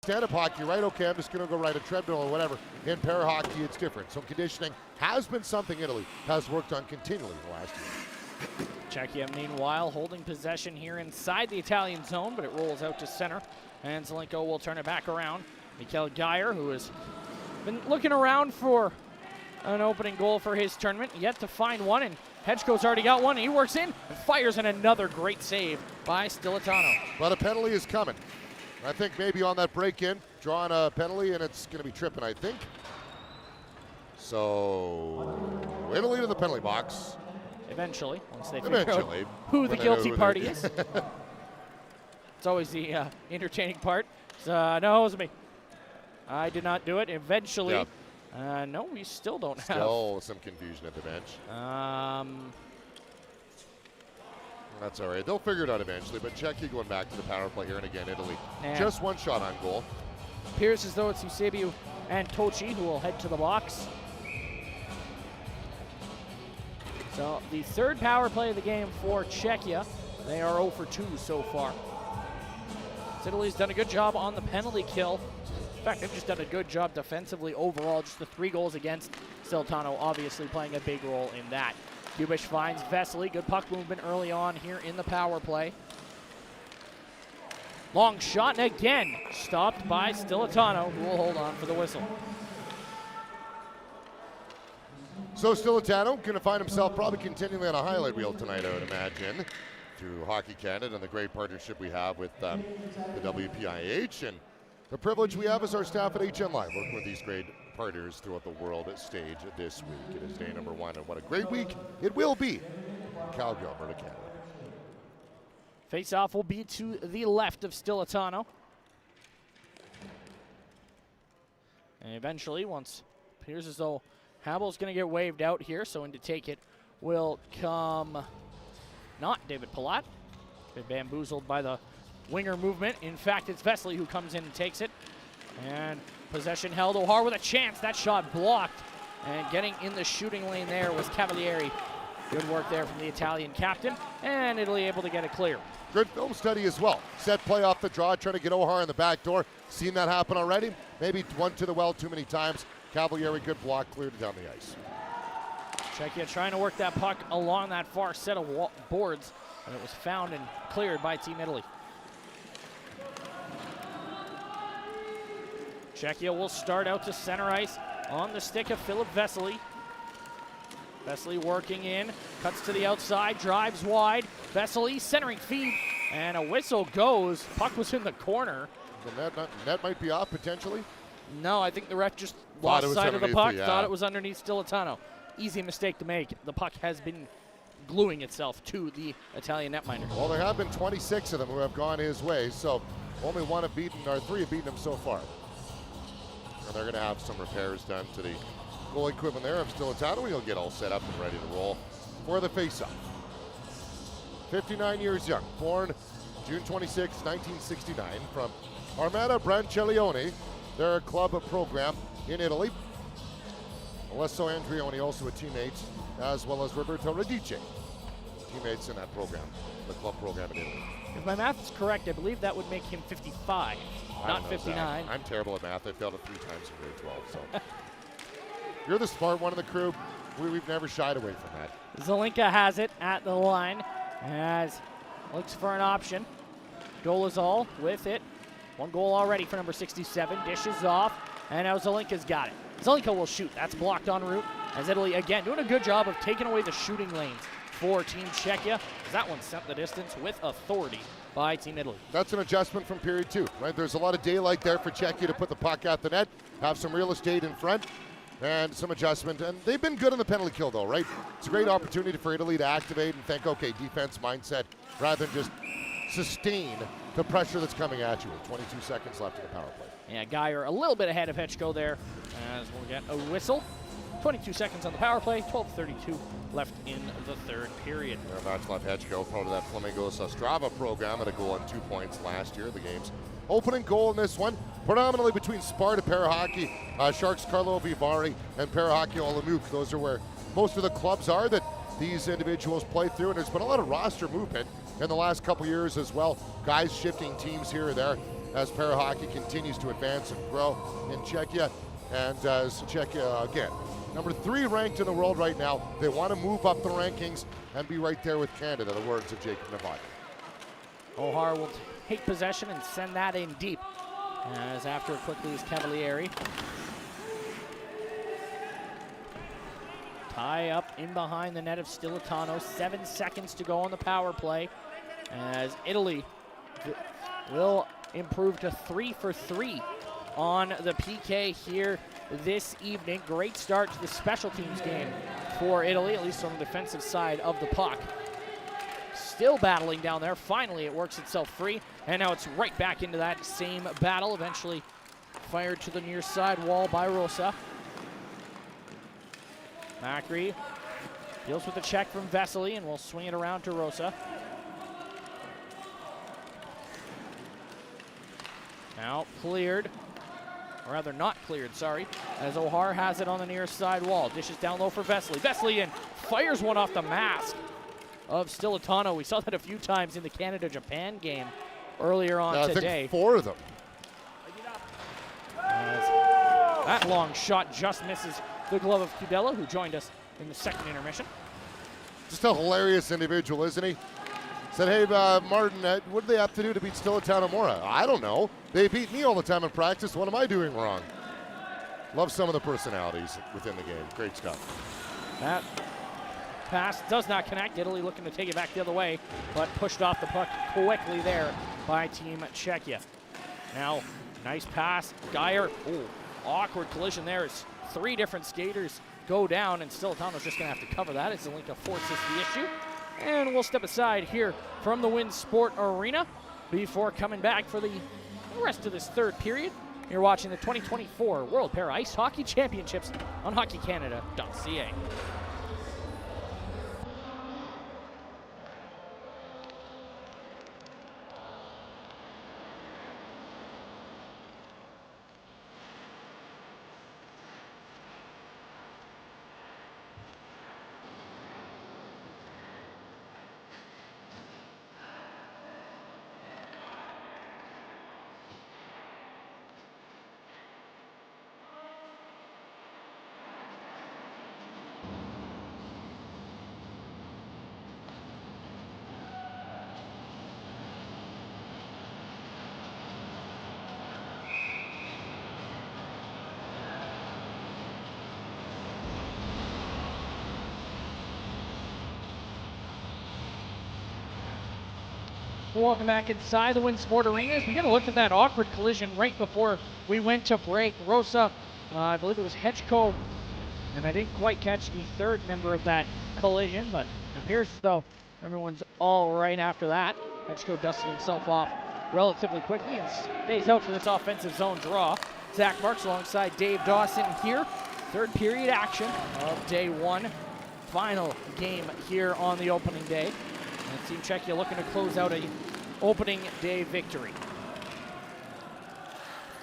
Stand-up hockey, right? Okay, I'm just going to go ride a treadmill or whatever. In para hockey, it's different. So conditioning has been something Italy has worked on continually in the last year. Czechia, meanwhile, holding possession here inside the Italian zone, but it rolls out to center. And Zelenko will turn it back around. Mikael Geyer, who has been looking around for an opening goal for his tournament, yet to find one, and Hedgeco's already got one. He works in and fires in another great save by Stilitano. But a penalty is coming. I think maybe on that break-in, drawing a penalty, and it's going to be tripping, I think. So, Italy to the penalty box. Eventually, once they figure out who the guilty party is. It's always the entertaining part. No, it was me. I did not do it. Eventually. Yep. No, we still don't have. Still some confusion at the bench. That's all right. They'll figure it out eventually, but Czechia going back to the power play here, and again, Italy. And just one shot on goal. Appears as though it's Eusebio and Tochi who will head to the box. So the third power play of the game for Czechia. They are 0 for 2 so far. Italy's done a good job on the penalty kill. In fact, they've just done a good job defensively overall. Just the 3 goals against. Stilitano obviously playing a big role in that. Kubish finds Vesely. Good puck movement early on here in the power play. Long shot, and again stopped by Stilitano, who will hold on for the whistle. So Stilitano going to find himself probably continually on a highlight reel tonight, I would imagine, through Hockey Canada and the great partnership we have with the WPIH, and the privilege we have as our staff at HN Live, working with these great partners throughout the world stage this week. It is day number 1, and what a great week it will be in Calgary, Alberta, Canada. Face-off will be to the left of Stilitano. And eventually, once appears as though Habel's going to get waved out here, so in to take it will come not David Palat. Been bamboozled by the winger movement. In fact, it's Vesely who comes in and takes it. And possession held. O'Hare with a chance. That shot blocked. And getting in the shooting lane there was Cavalieri. Good work there from the Italian captain. And Italy able to get it clear. Good film study as well. Set play off the draw, trying to get O'Hare in the back door. Seen that happen already. Maybe one to the well too many times. Cavalieri, good block, cleared it down the ice. Czechia trying to work that puck along that far set of boards. And it was found and cleared by Team Italy. Czechia will start out to center ice on the stick of Filip Vesely. Vesely working in, cuts to the outside, drives wide. Vesely centering feed, and a whistle goes. Puck was in the corner. The net might be off potentially. No, I think the ref just lost sight of the puck, yeah. thought it was underneath Stilitano. Easy mistake to make. The puck has been gluing itself to the Italian netminder. Well, there have been 26 of them who have gone his way, so only three have beaten him so far. And they're going to have some repairs done to the goal equipment there of Stilitano. He'll get all set up and ready to roll for the faceoff. 59 years young, born June 26, 1969, from Armada Brancialeone, their club program in Italy. Alessio Andrioni, also a teammate, as well as Roberto Radice, teammates in that program, the club program in Italy. If my math is correct, I believe that would make him 55, not 59. I'm terrible at math. I failed it 3 times in grade 12, so. You're the smart one of the crew. We've never shied away from that. Zelinka has it at the line as looks for an option. Dolezal with it. 1 goal already for number 67. Dishes off, and now Zelinka's got it. Zelinka will shoot. That's blocked en route as Italy, again, doing a good job of taking away the shooting lanes for Team Czechia. That one sent the distance with authority by Team Italy. That's an adjustment from period 2, right? There's a lot of daylight there for Czechia to put the puck at the net, have some real estate in front, and some adjustment. And they've been good in the penalty kill, though, right? It's a great opportunity for Italy to activate and think, okay, defense mindset, rather than just sustain the pressure that's coming at you with 22 seconds left in the power play. Yeah, Geyer a little bit ahead of Hetchko there as we'll get a whistle. 22 seconds on the power play, 12:32 left in the third period. Václav Hetchko, part of that Flamingos Ostrava program, at a goal and 2 points last year. The game's opening goal in this one, predominantly between Sparta Parahockey, Sharks Carlo Vivari, and Parahockey Olomouc. Those are where most of the clubs are that these individuals play through, and there's been a lot of roster movement in the last couple years as well. Guys shifting teams here or there as Parahockey continues to advance and grow in Czechia. And as Czechia, again, number 3 ranked in the world right now. They want to move up the rankings and be right there with Canada, the words of Jacob Novak. O'Hare will take possession and send that in deep. As after quickly is Cavalieri. Tie up in behind the net of Stilitano. 7 seconds to go on the power play. As Italy will improve to 3 for 3 on the PK here this evening. Great start to the special teams game for Italy, at least on the defensive side of the puck. Still battling down there. Finally, it works itself free, and now it's right back into that same battle. Eventually fired to the near side wall by Rosa. Macri deals with the check from Vesely, and will swing it around to Rosa. Now cleared. Or rather not cleared, sorry, as O'Hare has it on the near side wall. Dishes down low for Vesely. Vesely in, fires one off the mask of Stilitano. We saw that a few times in the Canada-Japan game earlier on today. I think 4 of them. As that long shot just misses the glove of Kudela, who joined us in the second intermission. Just a hilarious individual, isn't he? Said, hey, Martin, what do they have to do to beat Stilitano Mora? I don't know. They beat me all the time in practice. What am I doing wrong? Love some of the personalities within the game. Great stuff. That pass does not connect. Italy looking to take it back the other way, but pushed off the puck quickly there by Team Czechia. Now, nice pass. Geyer, awkward collision there as 3 different skaters go down, and Stilitano's just going to have to cover that as Zelinka forces the issue. And we'll step aside here from the Win Sport Arena before coming back for the rest of this third period. You're watching the 2024 World Para Ice Hockey Championships on hockeycanada.ca. Welcome back inside the Win Sport Arena. We got a look at that awkward collision right before we went to break. Rosa, I believe it was Hedgeco, and I didn't quite catch the third member of that collision, but it appears though everyone's all right after that. Hedgeco dusted himself off relatively quickly and stays out for this offensive zone draw. Zach Marks alongside Dave Dawson here. Third period action of day one. Final game here on the opening day. And Team Czechia looking to close out a opening day victory.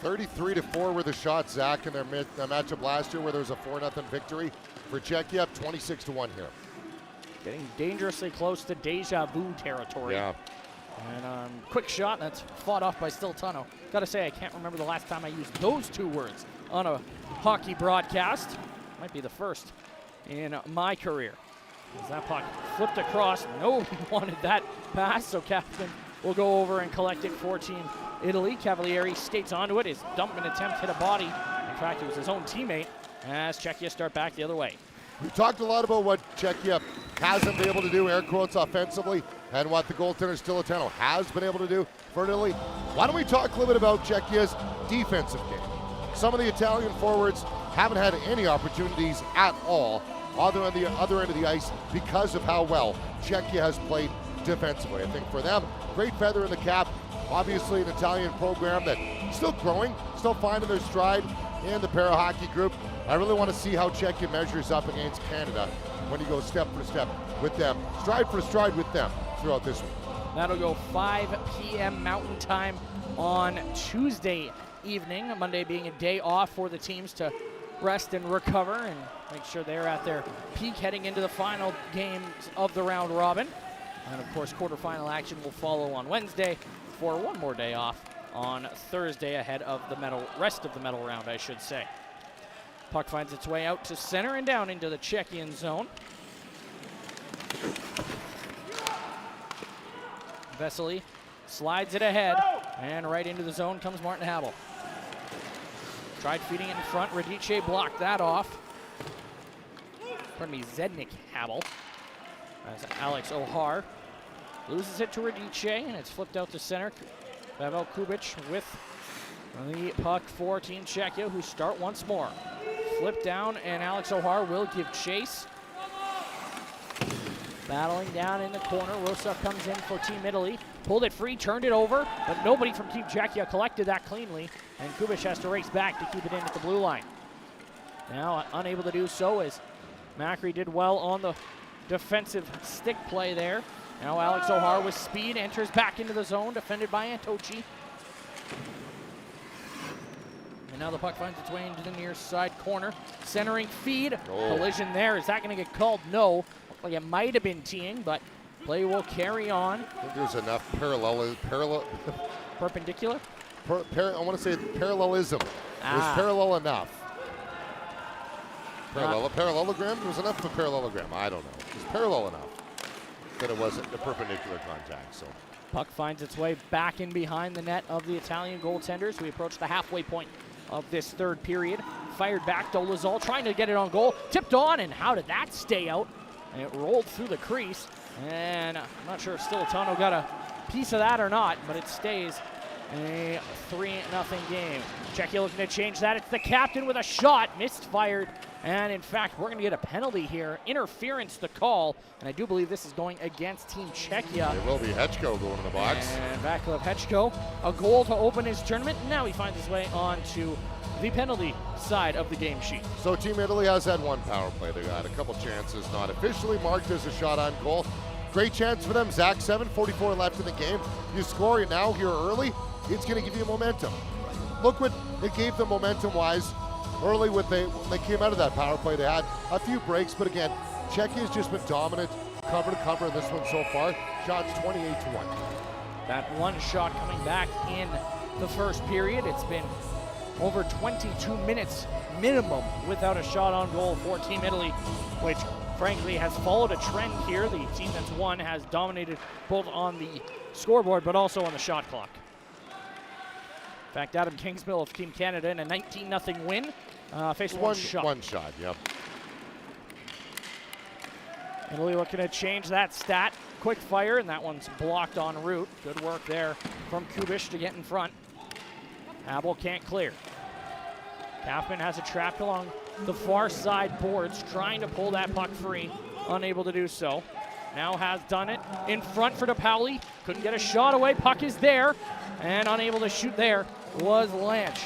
33-4 were the shots, Zach, in their matchup last year where there was a 4-0 victory for Czechia, 26-1 here. Getting dangerously close to deja vu territory. Yeah. And quick shot that's fought off by Stiltano. Gotta say, I can't remember the last time I used those two words on a hockey broadcast. Might be the first in my career. As that puck flipped across, nobody wanted that pass, so Captain will go over and collect it for Team Italy. Cavalieri skates onto it. His dumping attempt hit a body. In fact, it was his own teammate as Czechia start back the other way. We've talked a lot about what Czechia hasn't been able to do, air quotes, offensively, and what the goaltender Stiltano has been able to do for Italy. Why don't we talk a little bit about Czechia's defensive game? Some of the Italian forwards haven't had any opportunities at all other on the other end of the ice because of how well Czechia has played defensively. I think for them, great feather in the cap. Obviously an Italian program that's still growing, still finding their stride in the para hockey group. I really want to see how Czechia measures up against Canada when you go step for step with them, stride for stride with them throughout this week. That'll go 5 p.m. Mountain Time on Tuesday evening, Monday being a day off for the teams to rest and recover and make sure they're at their peak heading into the final games of the round robin. And of course, quarterfinal action will follow on Wednesday for one more day off on Thursday ahead of the rest of the medal round, I should say. Puck finds its way out to center and down into the Czechian zone. Vesely slides it ahead, and right into the zone comes Martin Habel. Tried feeding it in front. Radice blocked that off. Pardon me, Zednik Habel. As Alex Ohar loses it to Radice, and it's flipped out to center. Pavel Kubic with the puck for Team Czechia, who start once more. Flip down, and Alex Ohar will give chase. Battling down in the corner. Rosa comes in for Team Italy. Pulled it free, turned it over, but nobody from Team Czechia collected that cleanly, and Kubic has to race back to keep it in at the blue line. Now unable to do so as Macri did well on the defensive stick play there. Now Alex Ohar with speed enters back into the zone, defended by Antoci. And now the puck finds its way into the near side corner. Centering feed, collision there. Is that gonna get called? No. Looked like it might have been teeing, but play will carry on. I think there's enough perpendicular? I want to say parallelism. Was parallel enough? Parallelogram? There was enough of a parallelogram. I don't know. It was parallel enough that it wasn't a perpendicular contact. So puck finds its way back in behind the net of the Italian goaltenders. We approach the halfway point of this third period. Fired back to Lazal, trying to get it on goal. Tipped on, and how did that stay out? And it rolled through the crease. And I'm not sure if Stiltano got a piece of that or not, but it stays a 3-0 game. Czechia looking to change that. It's the captain with a shot, misfired. And in fact, we're going to get a penalty here. Interference the call. And I do believe this is going against Team Czechia. It will be Hechko going in the box. And Vaclav Hechko, a goal to open his tournament. Now he finds his way onto the penalty side of the game sheet. So Team Italy has had one power play. They got a couple chances, not officially marked as a shot on goal. Great chance for them. Zach, 7:44 left in the game. You score it now here early, it's going to give you momentum. Look what it gave them momentum-wise early when they came out of that power play. They had a few breaks, but again, Czechia's just been dominant, cover to cover in this one so far. Shots 28-1. That one shot coming back in the first period. It's been over 22 minutes minimum without a shot on goal for Team Italy, which frankly has followed a trend here. The team that's won has dominated both on the scoreboard but also on the shot clock. In fact, Adam Kingsmill of Team Canada in a 19-0 win faced one shot. One shot, yep. Italy looking to change that stat. Quick fire, and that one's blocked en route. Good work there from Kubish to get in front. Abel can't clear. Kaufman has it trapped along the far side boards, trying to pull that puck free, unable to do so. Now has done it in front for DePauli. Couldn't get a shot away. Puck is there, and unable to shoot there was Larch.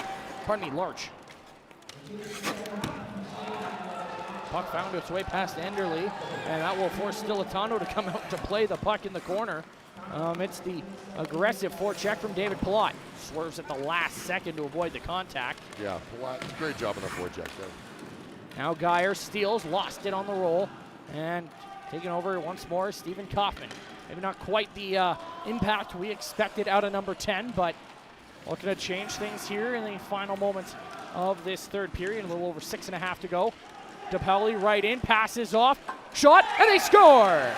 Puck found its way past Enderle, and that will force Stilatano to come out to play the puck in the corner. It's the aggressive forecheck from David Palat. Swerves at the last second to avoid the contact. Yeah, Palat, great job on the forecheck there. Now Geyer steals, lost it on the roll, and taking over once more, Stephen Kaufman. Maybe not quite the impact we expected out of number 10, but looking to change things here in the final moments of this third period. A little over 6.5 to go. DePauli right in, passes off, shot, and they score!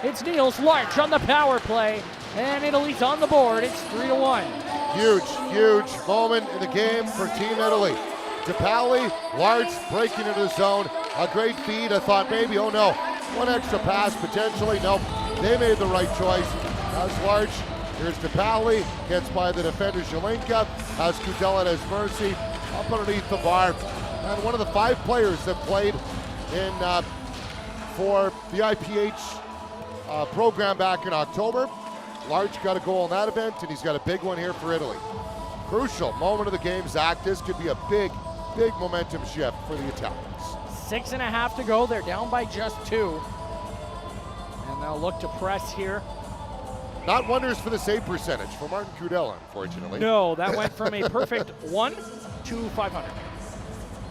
It's Niels Larch on the power play, and Italy's on the board. It's 3-1. Huge moment in the game for Team Italy. DePauli, Larch breaking into the zone. A great feed. I thought maybe, oh no, one extra pass potentially. Nope, they made the right choice. That's Larch. Here's DePauli, gets by the defender Zelenka, has Kudela at his mercy, up underneath the bar. And one of the 5 players that played in for the IPH program back in October. Larch got a goal in that event, and he's got a big one here for Italy. Crucial moment of the game, Zach. This could be a big momentum shift for the Italians. 6.5 to go. They're down by just 2. And they'll look to press here. Not wonders for the save percentage for Martin Kudela, unfortunately. No, that went from a perfect 1 to 500.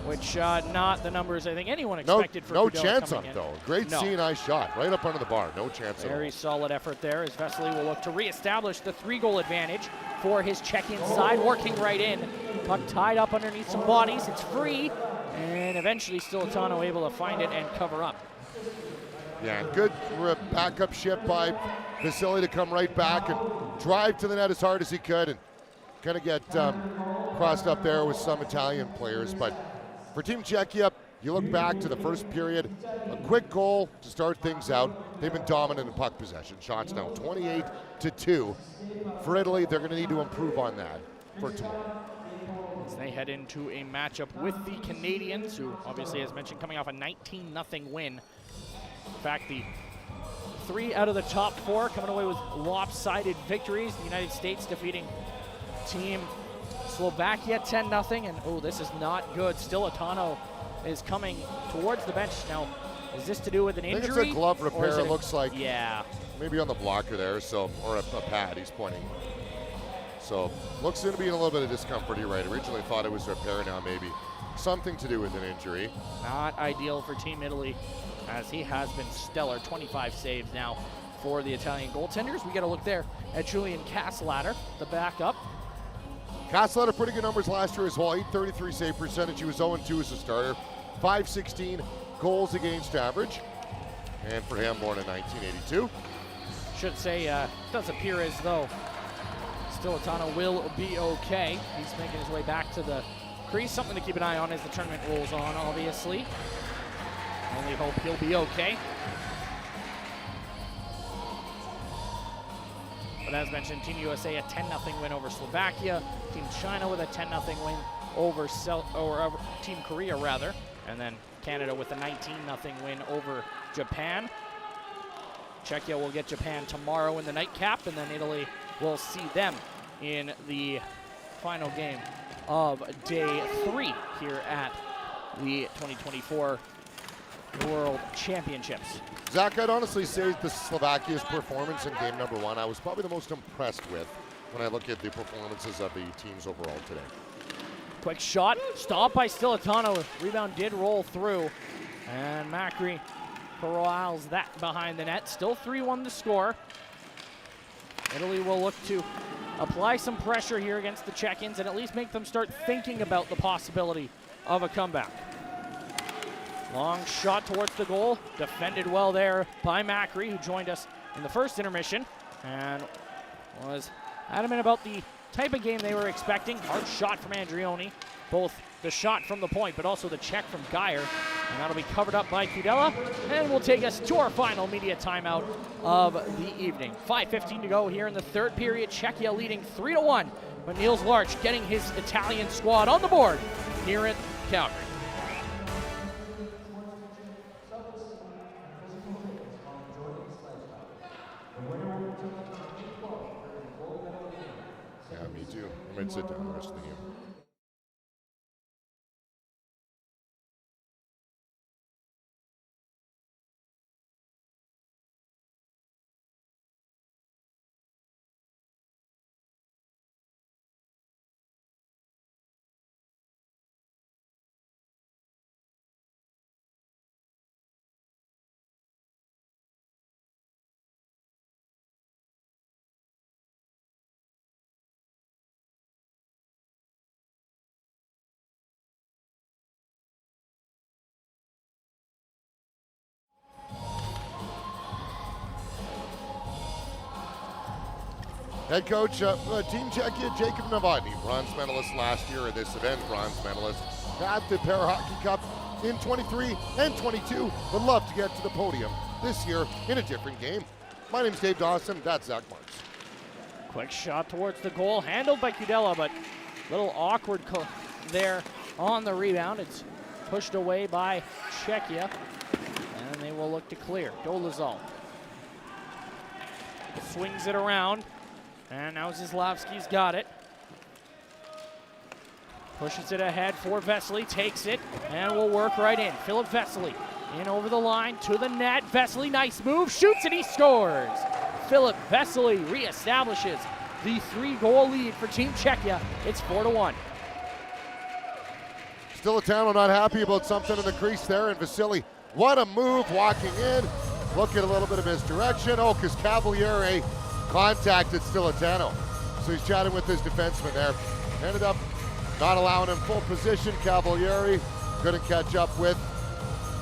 Which not the numbers I think anyone expected for no Kudela chance on coming it, in. though. Great CNI shot right up under the bar. No chance at all. Very solid effort there as Vesely will look to reestablish the 3-goal advantage for his Czechian side, working right in. Puck tied up underneath some bodies. It's free, and eventually Stilatano able to find it and cover up. Yeah, good backup shift by Vasily to come right back and drive to the net as hard as he could and kind of get crossed up there with some Italian players. But for Team Czechia, you look back to the first period, a quick goal to start things out. They've been dominant in puck possession. Shots now 28-2. For Italy, they're going to need to improve on that for tomorrow. As they head into a matchup with the Canadians, who obviously, as mentioned, coming off a 19-0 win. In fact, the 3 out of the top 4 coming away with lopsided victories. The United States defeating Team Slovakia 10-0, and oh, this is not good. Stilatano is coming towards the bench now. Is this to do with an injury? I think it's a glove repair. It looks like. Yeah. Maybe on the blocker there, so or a pad. He's pointing. So looks to be in a little bit of discomfort. You're right. Originally thought it was a repair. Now maybe something to do with an injury. Not ideal for Team Italy, as he has been stellar. 25 saves now for the Italian goaltenders. We got to look there at Julian Castellatter, the backup. Castellatter, pretty good numbers last year as well. 833 save percentage. He was 0-2 as a starter. 516 goals against average. And for him, born in 1982. Should say, does appear as though Stilatano will be okay. He's making his way back to the crease. Something to keep an eye on as the tournament rolls on, obviously. Only hope he'll be okay. But as mentioned, Team USA a 10-0 win over Slovakia. Team China with a 10-0 win over Team Korea rather. And then Canada with a 19-0 win over Japan. Czechia will get Japan tomorrow in the nightcap, and then Italy will see them in the final game of day 3 here at the 2024 World Championships. Zach, I'd honestly say the Slovakia's performance in game number 1, I was probably the most impressed with when I look at the performances of the teams overall today. Quick shot, stopped by Stilitano. Rebound did roll through, and Macri corrals that behind the net. Still 3-1 the score. Italy will look to apply some pressure here against the Czechs and at least make them start thinking about the possibility of a comeback. Long shot towards the goal, defended well there by Macri, who joined us in the first intermission and was adamant about the type of game they were expecting. Hard shot from Andrioni, both the shot from the point but also the check from Geyer, and that'll be covered up by Kudela, and will take us to our final media timeout of the evening. 5:15 to go here in the third period. Czechia leading 3-1, but Niels Larch getting his Italian squad on the board here in Calgary. Yeah, me too. I might sit down the rest of the game. Head coach, Team Czechia, Jacob Novotny, bronze medalist last year at this event, bronze medalist at the Para Hockey Cup in 23 and 22. Would love to get to the podium this year in a different game. My name's Dave Dawson, that's Zach Marks. Quick shot towards the goal, handled by Kudela, but a little awkward there on the rebound. It's pushed away by Czechia, and they will look to clear. Dolezal swings it around. And now Zislavsky's got it. Pushes it ahead for Vesely, takes it, and will work right in. Philip Vesely in over the line to the net. Vesely, nice move, shoots and he scores. Philip Vesely reestablishes the 3-goal lead for Team Czechia. It's 4-1. Stilitano not happy about something in the crease there, and Vasily, what a move walking in. Look at a little bit of misdirection. Oh, because Cavaliere contacted Stilitano. So he's chatting with his defenseman there. Ended up not allowing him full position. Cavaliere couldn't catch up with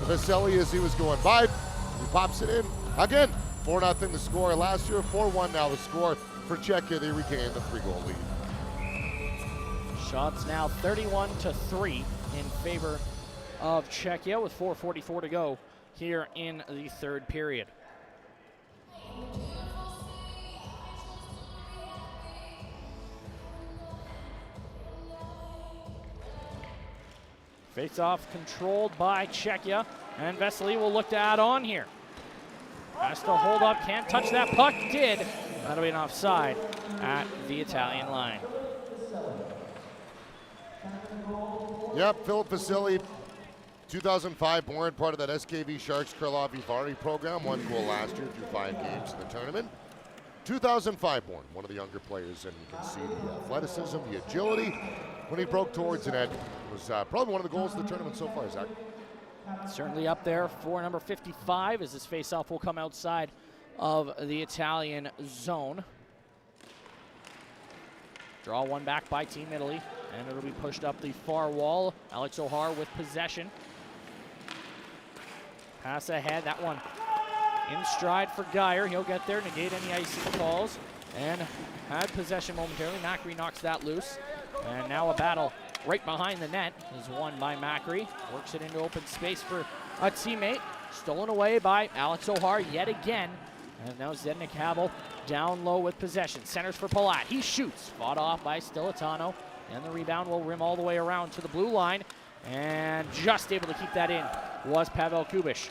Vasily as he was going by. He pops it in. Again, 4-0 the score last year, 4-1 now the score for Czechia. They regain the 3-goal lead. Shots now 31-3 in favor of Czechia with 4:44 to go here in the third period. Face-off controlled by Czechia, and Vesely will look to add on here. Has to hold up, can't touch that puck, did. That'll be an offside at the Italian line. Yep, Philip Vasily, 2005 born, part of that SKV Sharks Krylov Ivari program. 1 goal last year through 5 games in the tournament. 2005 born, one of the younger players, and you can see the athleticism, the agility. When he broke towards the net, it was probably one of the goals of the tournament so far, Zach. Certainly up there for number 55 as this face-off will come outside of the Italian zone. Draw one back by Team Italy, and it'll be pushed up the far wall. Alex O'Hare with possession. Pass ahead, that one in stride for Geyer. He'll get there, negate any icing calls, and had possession momentarily. Macri knocks that loose, and now a battle right behind the net is won by Macri. Works it into open space for a teammate. Stolen away by Alex O'Hare yet again, And now Zednik Havel down low with possession. Centers for Palat. He shoots. Fought off by Stilitano. And the rebound will rim all the way around to the blue line. And just able to keep that in was Pavel Kubish.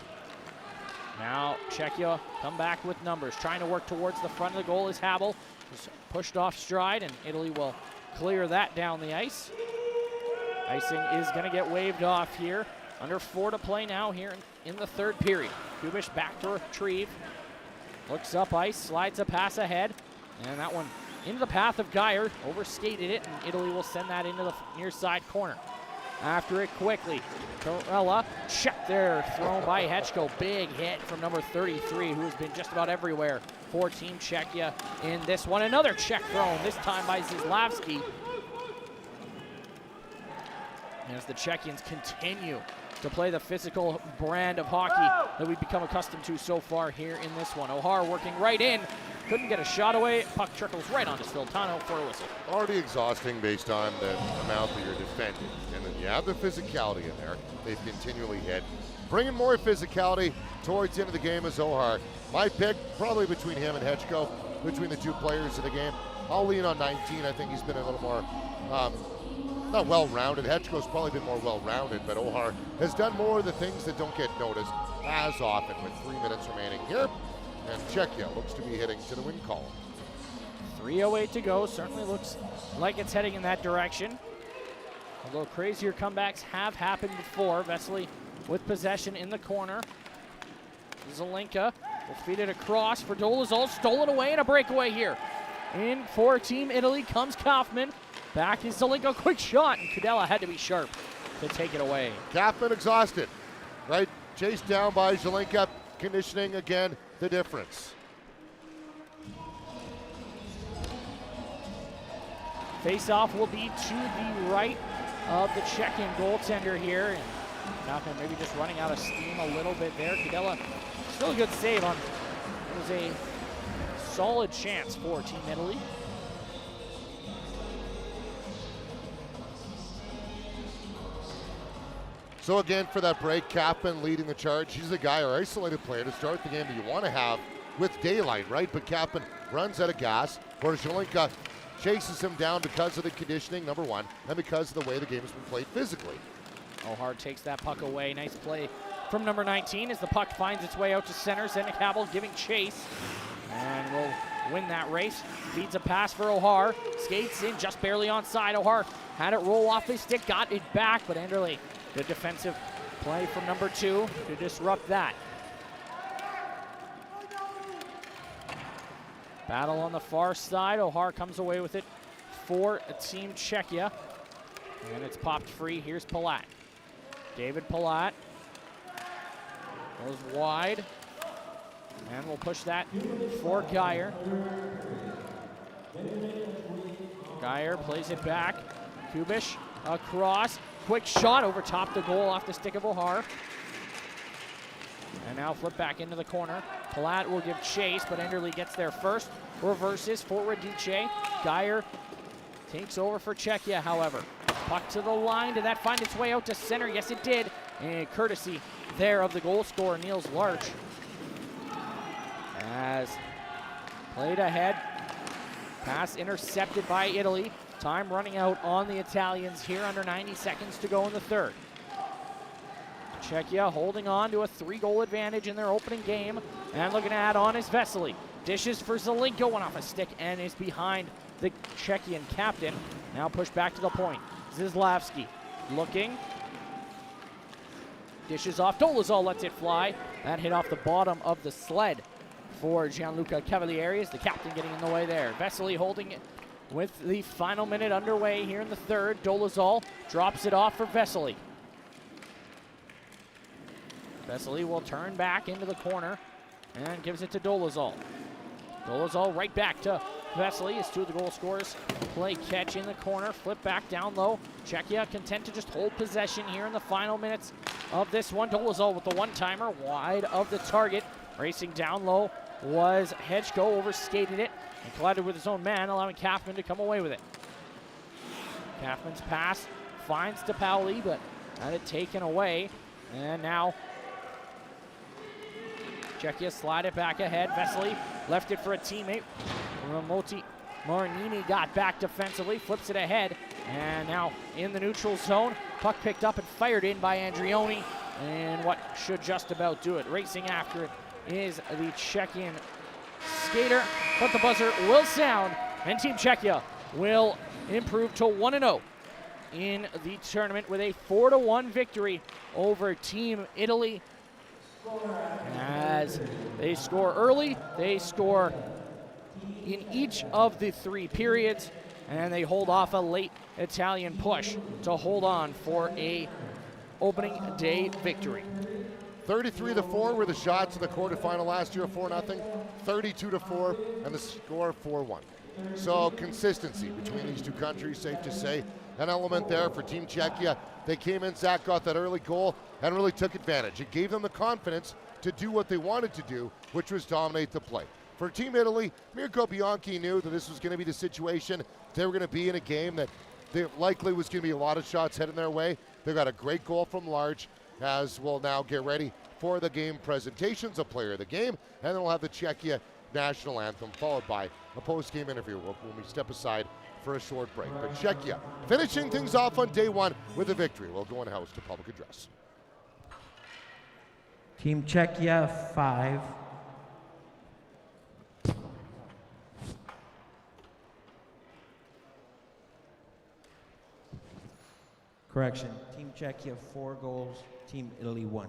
Now Czechia come back with numbers. Trying to work towards the front of the goal is Havel. Just pushed off stride, and Italy will clear that down the ice. Icing is going to get waved off here. Under 4 to play now here in the third period. Kubish back to retrieve. Looks up ice, slides a pass ahead. And that one into the path of Geyer. Overskated it, and Italy will send that into the near side corner. After it quickly, Torella checked there, thrown by Hechko. Big hit from number 33, who has been just about everywhere for Team Czechia in this one. Another check thrown, this time by Zislavsky. As the Czechians continue to play the physical brand of hockey that we've become accustomed to so far here in this one. O'Hara working right in. Couldn't get a shot away. Puck trickles right onto Stilitano for a whistle. Already exhausting based on the amount that you're defending. And then you have the physicality in there. They've continually hit. Bringing more physicality towards the end of the game is O'Hara. My pick, probably between him and Hechko, between the two players of the game. I'll lean on 19. I think he's been a little more, not well-rounded. Hechko's probably been more well-rounded, but O'Hara has done more of the things that don't get noticed as often with 3 minutes remaining here. And Czechia looks to be heading to the win column. 3:08 to go. Certainly looks like it's heading in that direction. Although crazier comebacks have happened before. Vesely with possession in the corner. Zelinka will feed it across for Dolezal. Stolen away and a breakaway here. In for Team Italy comes Kaufman. Back is Zelinka. Quick shot. And Kudela had to be sharp to take it away. Kaufman exhausted. Right? Chased down by Zelinka. Conditioning again. The difference. Face-off will be to the right of the Czechian goaltender here. And Kaufman maybe just running out of steam a little bit there. Kudela, still a good save on. It was a solid chance for Team Italy. So again, for that break, Kaufman leading the charge. He's the guy or isolated player to start the game that you want to have with daylight, right? But Kaufman runs out of gas, where Zelinka chases him down because of the conditioning, number one, and because of the way the game has been played physically. O'Hara takes that puck away. Nice play from number 19 as the puck finds its way out to center. Zednik Havel giving chase and will win that race. Feeds a pass for O'Hara. Skates in just barely onside. O'Hara had it roll off his stick, got it back, but Anderle, good defensive play from number 2 to disrupt that. Battle on the far side. O'Hara comes away with it for Team Czechia. And it's popped free. Here's Palat. David Palat goes wide. And we'll push that for Geyer. Geyer plays it back. Kubish across. Quick shot over top the goal off the stick of O'Hara. And now flip back into the corner. Palat will give chase, but Enderle gets there first. Reverses for Radice. Geyer takes over for Czechia, however. Puck to the line. Did that find its way out to center? Yes, it did. And courtesy there of the goal scorer, Niels Larch. As played ahead. Pass intercepted by Italy. Time running out on the Italians here, under 90 seconds to go in the third. Czechia holding on to a 3-goal advantage in their opening game. And looking to add on is Vesely. Dishes for Zelinka, one off a stick and is behind the Czechian captain. Now pushed back to the point. Zislavsky looking. Dishes off. Dolezal lets it fly. That hit off the bottom of the sled for Gianluca Cavalieri, the captain getting in the way there. Vesely holding it with the final minute underway here in the third. Dolezal drops it off for Vesely. Vesely will turn back into the corner and gives it to Dolezal. Dolezal right back to Vesely as two of the goal scorers play catch in the corner. Flip back down low. Czechia content to just hold possession here in the final minutes of this one. Dolezal with the one-timer wide of the target. Racing down low was Hechko, overskated it and collided with his own man, allowing Kaufman to come away with it. Kaufman's pass finds DePauli, but had it taken away. And now Czechia slide it back ahead. Vesely left it for a teammate. Ramoti Marinini got back defensively, flips it ahead, and now in the neutral zone. Puck picked up and fired in by Andrioni, and what should just about do it. Racing after it is the Czechian skater, but the buzzer will sound, and Team Czechia will improve to 1-0 in the tournament with a 4-1 victory over Team Italy. As they score early, they score in each of the 3 periods, and they hold off a late Italian push to hold on for a opening day victory. 33-4 were the shots in the quarterfinal last year, 4-0. 32-4, and the score 4-1. So consistency between these two countries, safe to say. An element there for Team Czechia. They came in, Zach got that early goal and really took advantage. It gave them the confidence to do what they wanted to do, which was dominate the play. For Team Italy, Mirko Bianchi knew that this was going to be the situation. They were going to be in a game that there likely was going to be a lot of shots heading their way. They got a great goal from Large, as we'll now get ready for the game presentations of player of the game, and then we'll have the Czechia national anthem, followed by a post-game interview when we step aside for a short break. But Czechia finishing things off on day 1 with a victory. We'll go in-house to public address. Team Czechia 5. Correction, Team Czechia 4 goals, Team Italy 1.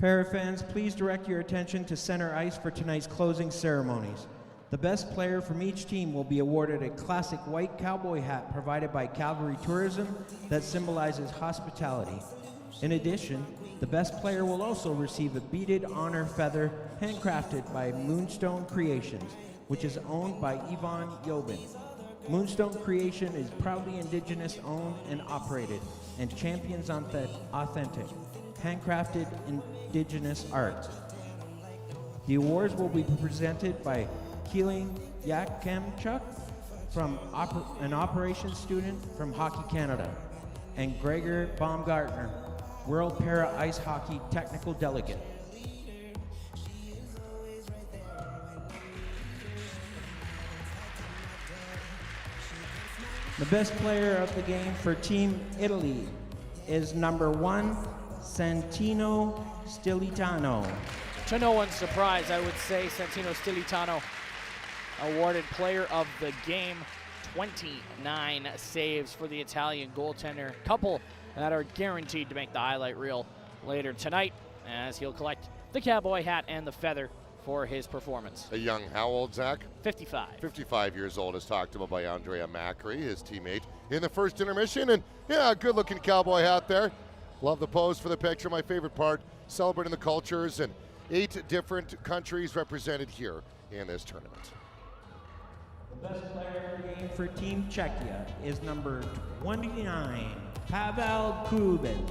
Parafans, please direct your attention to center ice for tonight's closing ceremonies. The best player from each team will be awarded a classic white cowboy hat provided by Calgary Tourism that symbolizes hospitality. In addition, the best player will also receive a beaded honor feather handcrafted by Moonstone Creations, which is owned by Ivan Yobin. Moonstone Creation is proudly Indigenous owned and operated and champions authentic, handcrafted Indigenous art. The awards will be presented by Keeling Yakemchuk, from an operations student from Hockey Canada, and Gregor Baumgartner, World Para Ice Hockey Technical Delegate. The best player of the game for Team Italy is number 1, Santino Stilitano. To no one's surprise, I would say Santino Stilitano awarded player of the game. 29 saves for the Italian goaltender. Couple that are guaranteed to make the highlight reel later tonight, as he'll collect the cowboy hat and the feather for his performance. A young, how old, Zach? 55. 55 years old, as talked about by Andrea Macri, his teammate, in the first intermission. And yeah, good-looking cowboy hat there. Love the pose for the picture. My favorite part, celebrating the cultures, and 8 different countries represented here in this tournament. The best player of the game for Team Czechia is number 29, Pavel Kubin.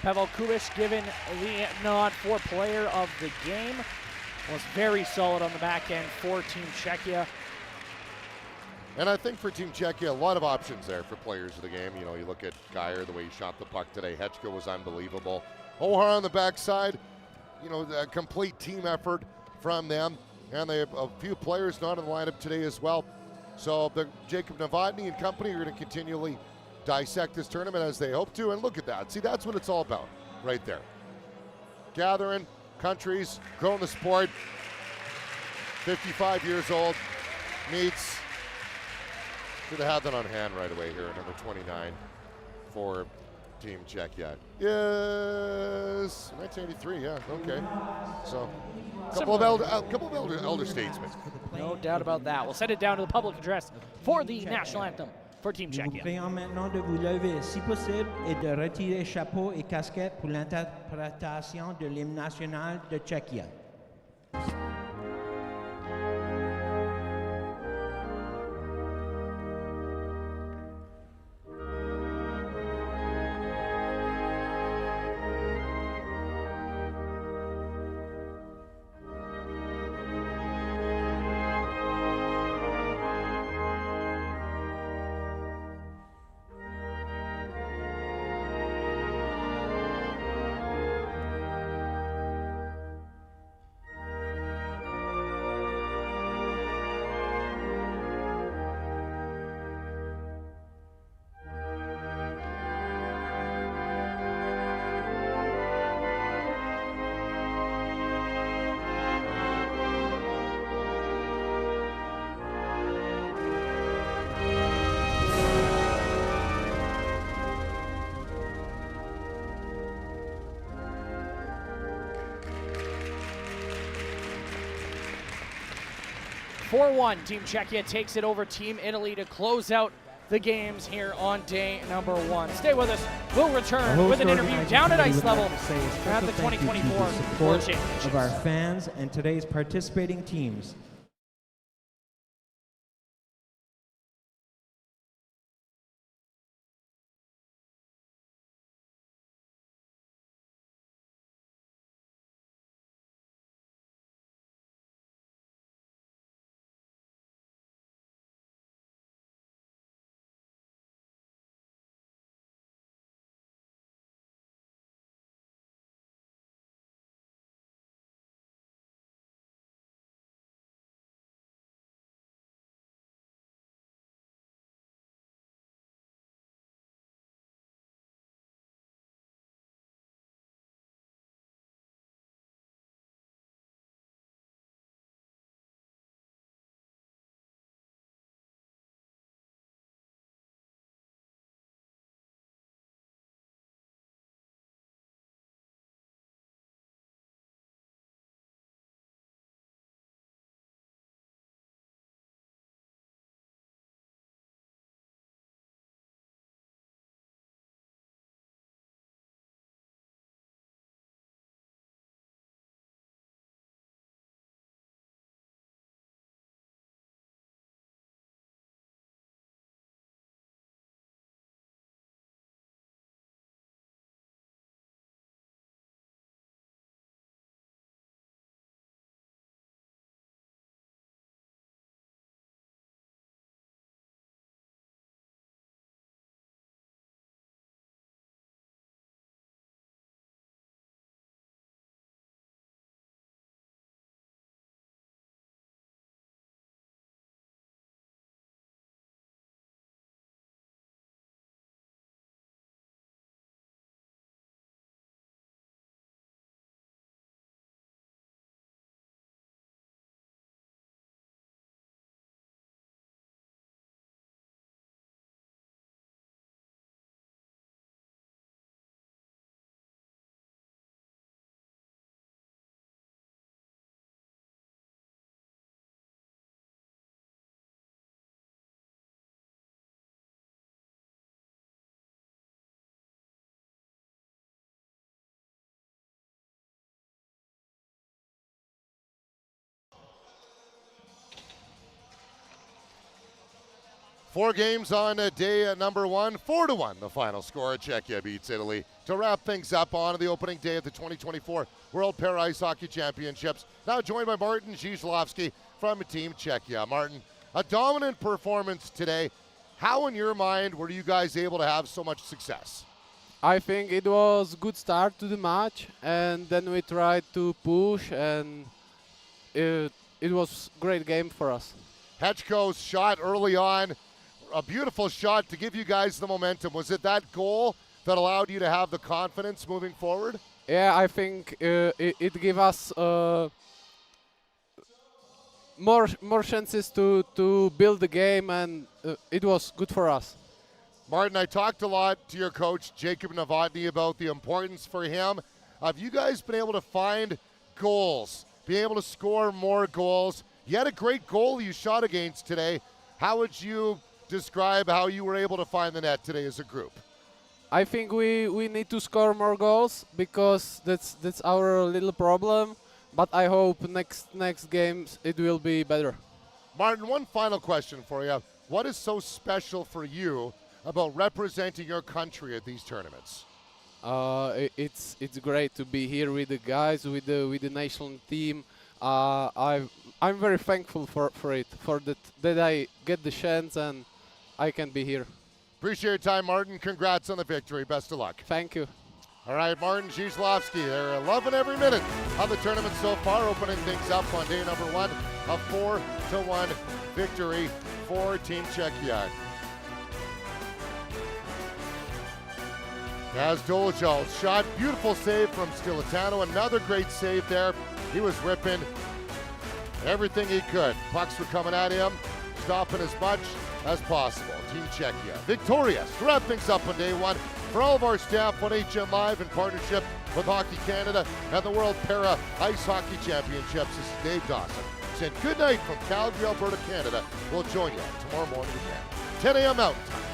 Pavel Kubish given the nod for player of the game. Was very solid on the back end for Team Czechia. And I think for Team Czechia, a lot of options there for players of the game. You know, you look at Geyer, the way he shot the puck today. Hetchka was unbelievable. Ohar on the backside, you know, a complete team effort from them. And they have a few players not in the lineup today as well. So the Jacob Novotny and company are going to continually dissect this tournament as they hope to. And look at that. See, that's what it's all about right there. Gathering countries, growing the sport. 55 years old, meets, should have had that on hand right away here, number 29 for Team Czechia. Yes, 1983, yeah, okay. So, a couple of elder statesmen. No doubt about that. We'll send it down to the public address for the national anthem for Team Nous vous Czechia. prions maintenant de vous lever si possible et de retirer chapeau et casquette pour l'interprétation de l'hymne national de Czechia. 4-1, Team Czechia takes it over Team Italy to close out the games here on day number 1. Stay with us. We'll return with an interview down at ice level at the 2024 World Championships. Of our fans and today's participating teams. Four games on day number 1, 4-1 the final score. Czechia beats Italy to wrap things up on the opening day of the 2024 World Para Ice Hockey Championships. Now joined by Martin Zizlowski from Team Czechia. Martin, a dominant performance today. How in your mind were you guys able to have so much success? I think it was a good start to the match, and then we tried to push, and it was a great game for us. Hechko's shot early on, a beautiful shot to give you guys the momentum. Was it that goal that allowed you to have the confidence moving forward? Yeah, I think it gave us more chances to build the game, and it was good for us. Martin, I talked a lot to your coach, Jacob Novotny, about the importance for him. Have you guys been able to find goals, be able to score more goals? You had a great goal you shot against today. How would you describe how you were able to find the net today as a group? I think we need to score more goals because that's our little problem. But I hope next games it will be better. Martin, one final question for you. What is so special for you about representing your country at these tournaments? It's great to be here with the guys, with the national team. I'm very thankful for it, for that I get the chance and I can be here. Appreciate your time, Martin. Congrats on the victory. Best of luck. Thank you. All right, Martin Zizlowski. They're loving every minute of the tournament so far, opening things up on day number 1, a 4-1 victory for Team Czechia. As Dolezal's shot, beautiful save from Stilitano. Another great save there. He was ripping everything he could. Pucks were coming at him, stopping as much as possible. Team Czechia victorious to wrap things up on day 1. For all of our staff on HN Live in partnership with Hockey Canada and the World Para Ice Hockey Championships, this is Dave Dawson and good night from Calgary, Alberta, Canada. We'll join you tomorrow morning again, 10 a.m. Mountain Time.